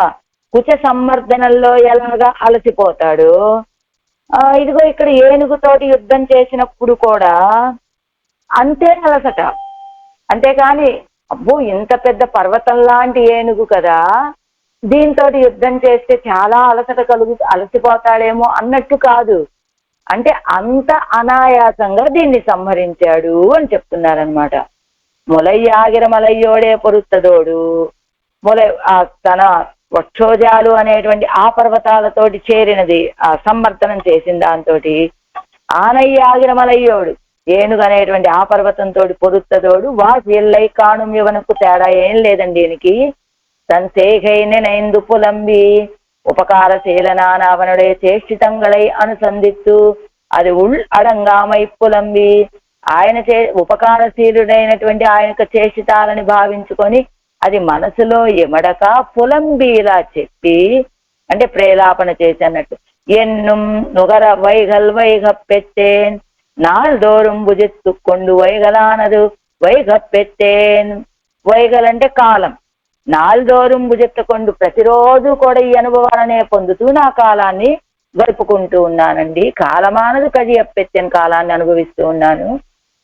S1: కుచ సంవర్ధనల్లో ఎలాగా అలసిపోతాడు. ఇదిగో ఇక్కడ ఏనుగుతోటి యుద్ధం చేసినప్పుడు కూడా అంతే అలసట. అంతేకాని అబ్బో ఇంత పెద్ద పర్వతం లాంటి ఏనుగు కదా, దీంతో యుద్ధం చేస్తే చాలా అలసట అలసిపోతాడేమో అన్నట్టు కాదు. అంటే అంత అనాయాసంగా దీన్ని సంహరించాడు అని చెప్తున్నారనమాట. ములయ్యాగిర మలయ్యోడే పొరుత్తదోడు తన వక్షోజాలు అనేటువంటి ఆ పర్వతాలతోటి చేరినది, ఆ సంవర్ధనం చేసిన దాంతో ఆనయ్యాగిర మలయ్యోడు ఏనుగు అనేటువంటి ఆ పర్వతంతో పొరుత్తదోడు వాసి ఎల్లై కాణుం యవనుకు. తేడా ఏం లేదండి దీనికి. తన్సేగై నెనైందు పులంబి ఉపకారశీలనానవనుడే చేష్టితంగళై అనుసంధిత్తు అది అడంగామై పులంబి. ఆయన ఉపకారశీలుడైనటువంటి ఆయన చేసితాలని భావించుకొని అది మనసులో ఎమడక పులంబీలా చెప్పి అంటే ప్రేలాపన చేసి అన్నట్టు ఎన్నుం నుగర వైగల్ వైగప్పెత్తేన్ నాల్దోறும் భుజిత్తుకొండు వైగలానదు వైగప్పెత్తేన్. వైగల్ అంటే కాలం. నాల్దోறுం భుజిత్తుకొండు ప్రతిరోజు కూడా ఈ అనుభవాలనే పొందుతూ నా కాలాన్ని గడుపుకుంటూ ఉన్నానండి. కాలమానదు కజియప్పెత్తేన్ కాలాన్ని అనుభవిస్తూ ఉన్నాను.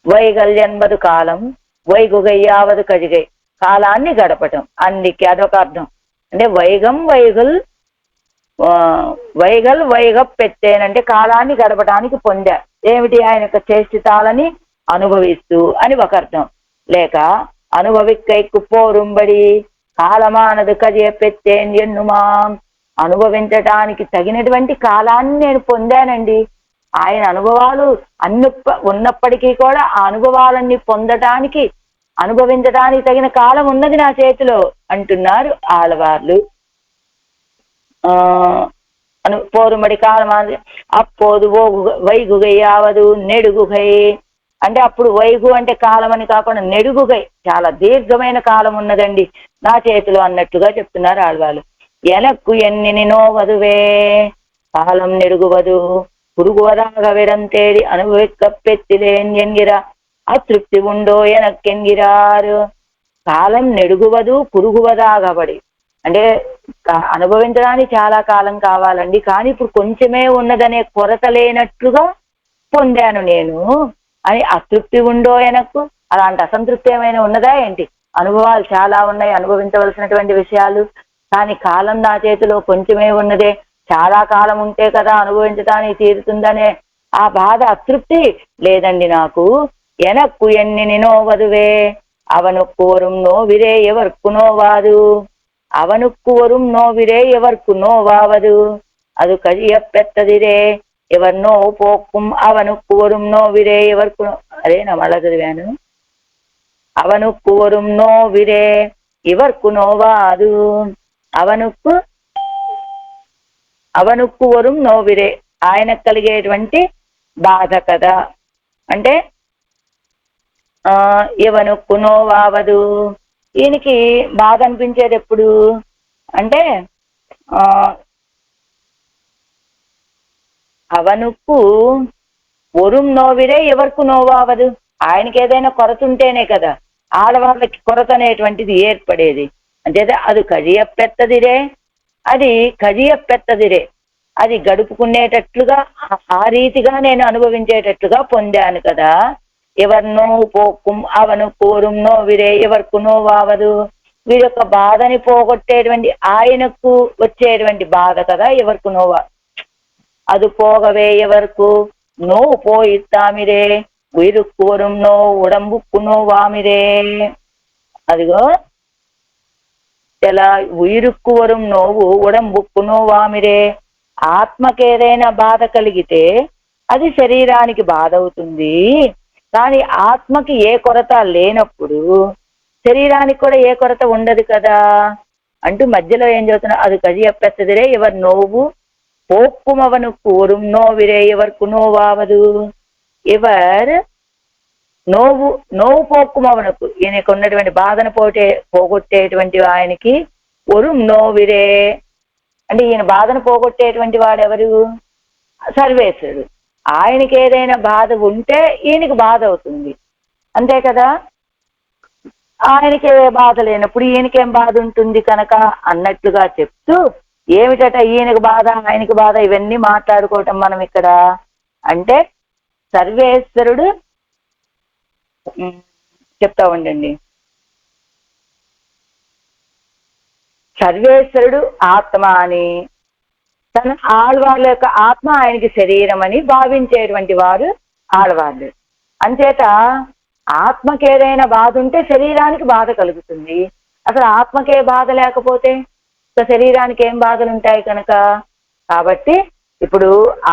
S1: వైగల్ ఎన్బదు కాలం వైగుగయ్యావదు కజిగై కాలాన్ని గడపటం. అందుకే అదొక అర్థం. అంటే వైగల్ వైగప్పెత్తేనంటే కాలాన్ని గడపడానికి పొందా. ఏమిటి? ఆయన యొక్క చేష్టితాలని అనుభవిస్తూ అని ఒక అర్థం. లేక అనుభవిక్కైకు పోరుంబడి కాలమానదు కజియప్పెత్తేన్ ఎన్నుమాం అనుభవించటానికి తగినటువంటి కాలాన్ని నేను పొందానండి. ఆయన అనుభవాలు అన్ని ఉన్నప్పటికీ కూడా ఆ అనుభవాలన్నీ పొందటానికి అనుభవించడానికి తగిన కాలం ఉన్నది నా చేతిలో అంటున్నారు ఆళ్వార్లు. పోరుమడి కాలం అప్పోదు వైగుగయ్యావదు నెడుగుగై అంటే అప్పుడు వైగు అంటే కాలం అని కాకుండా నెడుగుగై చాలా దీర్ఘమైన కాలం ఉన్నదండి నా చేతిలో అన్నట్టుగా చెప్తున్నారు ఆళ్వార్లు. ఎనక్కు ఎన్ని నోవదువే కాలం నెడుగువదు పురుగువదాగ విడంతేడి అనుభవిక్కప్పెత్తిలేన్ ఎన్గిరా అతృప్తి ఉండో ఎనక్కెంగిరారు. కాలం నెడుగువదు పురుగువదాగబడి అంటే అనుభవించడానికి చాలా కాలం కావాలండి, కానీ ఇప్పుడు కొంచెమే ఉన్నదనే కొరత లేనట్లుగా పొందాను నేను అని అతృప్తి ఉండో ఎనక్కు. అలాంటి అసంతృప్తి ఏమైనా ఉన్నదా ఏంటి? అనుభవాలు చాలా ఉన్నాయి, అనుభవించవలసినటువంటి విషయాలు, కానీ కాలం నా చేతిలో కొంచెమే ఉన్నదే, చాలా కాలం ఉంటే కదా అనుభవించడానికి తీరుతుందనే ఆ బాధ అతృప్తి లేదండి నాకు. ఎనక్కు ఎన్ని నోవదువే అవనుక్కు వரும் నోవిరే ఎవర్కు నోవాదు అవనుక్కు వரும் నోవిరే ఎవర్కు నోవావదు అది కజియప్పెత్తదిరే ఎవర్నో పోక్కుం అవనుక్కు వரும் నోవిరే ఎవర్కు అదే నా మళ్ళా చదివాను. అవనుక్కు వரும் నోవిరే ఎవర్కు నోవాదు అవనుక్కు వరం నోవిరే ఆయనకు కలిగేటువంటి బాధ కదా. అంటే ఎవనుక్కు నోవావదు ఈయనకి బాధ అనిపించేది ఎప్పుడు అంటే అవనుక్కు వరం నోవిరే ఎవరికి నోవావదు ఆయనకి ఏదైనా కొరత ఉంటేనే కదా ఆడవాళ్ళకి కొరత అనేటువంటిది ఏర్పడేది. అంటే అది కజియప్పెత్తదిరే అది గడుపుకునేటట్లుగా ఆ రీతిగా నేను అనుభవించేటట్లుగా పొందాను కదా. ఎవర్నో పోక్కుం అవను కోరుం నోవిరే ఎవరికి నోవావదు వీరి యొక్క బాధని పోగొట్టేటువంటి ఆయనకు వచ్చేటువంటి బాధ కదా ఎవరికి నోవా అది పోగవే ఎవరికి నోవు పోయిస్తామిరే ఉయిరుక్కు వరం నో ఉడంబుక్కు నోవామిరే. అదిగో ఎలా ఉయిరుక్కు వరం నోవు ఉడంబుక్కు నోవామిరే. ఆత్మకేదైనా బాధ కలిగితే అది శరీరానికి బాధ అవుతుంది, కానీ ఆత్మకి ఏ కొరత లేనప్పుడు శరీరానికి కూడా ఏ కొరత ఉండదు కదా అంటూ మధ్యలో ఏం చెబుతున్నా అది కజియప్పెత్తదిరే ఎవరు నోవు పోక్కుమవను కూరుం నోవిరే ఎవరికి నోవావదు ఎవర్ నోవు పోక్కుమవనకు ఈయనకు ఉన్నటువంటి బాధను పోగొట్టేటువంటి ఆయనకి ఒరుం నోవిరే అంటే ఈయన బాధను పోగొట్టేటువంటి వాడెవరు సర్వేశ్వరుడు. ఆయనకి ఏదైనా బాధ ఉంటే ఈయనకి బాధ అవుతుంది అంతే కదా. ఆయనకి ఏ బాధ లేనప్పుడు ఈయనకేం బాధ ఉంటుంది కనుక అన్నట్లుగా చెప్తూ ఏమిటట ఈయనకి బాధ ఆయనకి బాధ ఇవన్నీ మాట్లాడుకోవటం మనం ఇక్కడ అంటే సర్వేశ్వరుడు చెప్తా ఉండండి. సర్వేశ్వరుడు ఆత్మ అని తన ఆళ్వార్ల యొక్క ఆత్మ ఆయనకి శరీరం అని భావించేటువంటి వారు ఆళ్వార్లు. అంచేత ఆత్మకి ఏదైనా బాధ ఉంటే శరీరానికి బాధ కలుగుతుంది. అసలు ఆత్మకే బాధ లేకపోతే శరీరానికి ఏం బాధలు ఉంటాయి కనుక. కాబట్టి ఇప్పుడు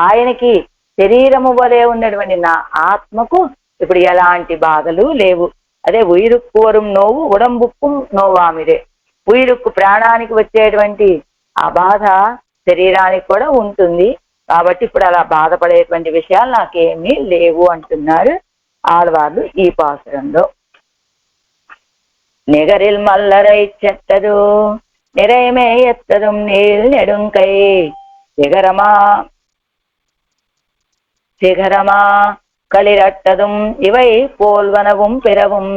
S1: ఆయనకి శరీరము వలె ఉన్నటువంటి నా ఆత్మకు ఇప్పుడు ఎలాంటి బాధలు లేవు. అదే ఉయిరుక్కు వరం నోవు ఉడంబుక్కు నోవామిరే. ఉయిరుక్కు ప్రాణానికి వచ్చేటువంటి ఆ బాధ శరీరానికి కూడా ఉంటుంది, కాబట్టి ఇప్పుడు అలా బాధపడేటువంటి విషయాలు నాకేమీ లేవు అంటున్నారు ఆళ్వార్లు ఈ పాసురంలో. நிகரில் மல்லரை செத்ததோ நிறைமேயத்ததும் நீள் நெடுங்கை சிகரமா சிகரமா களிரட்டதும் இவை போல்வனவும் பிறவும்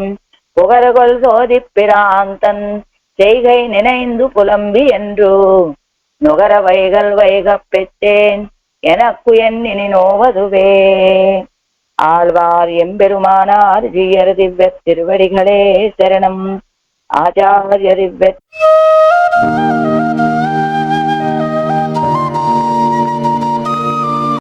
S1: புகர்கொள் சோதிப்பிராந்தன் செய்கை நினைந்து புலம்பி என்று நுகர வைகள் வைகப் பெற்றேன் எனக்கு எண்ணினி நோவதுவே. ஆழ்வார் எம்பெருமானார் ஜீயர் திவ்ய திருவடிகளே சரணம். ஆச்சாரிய திவ்ய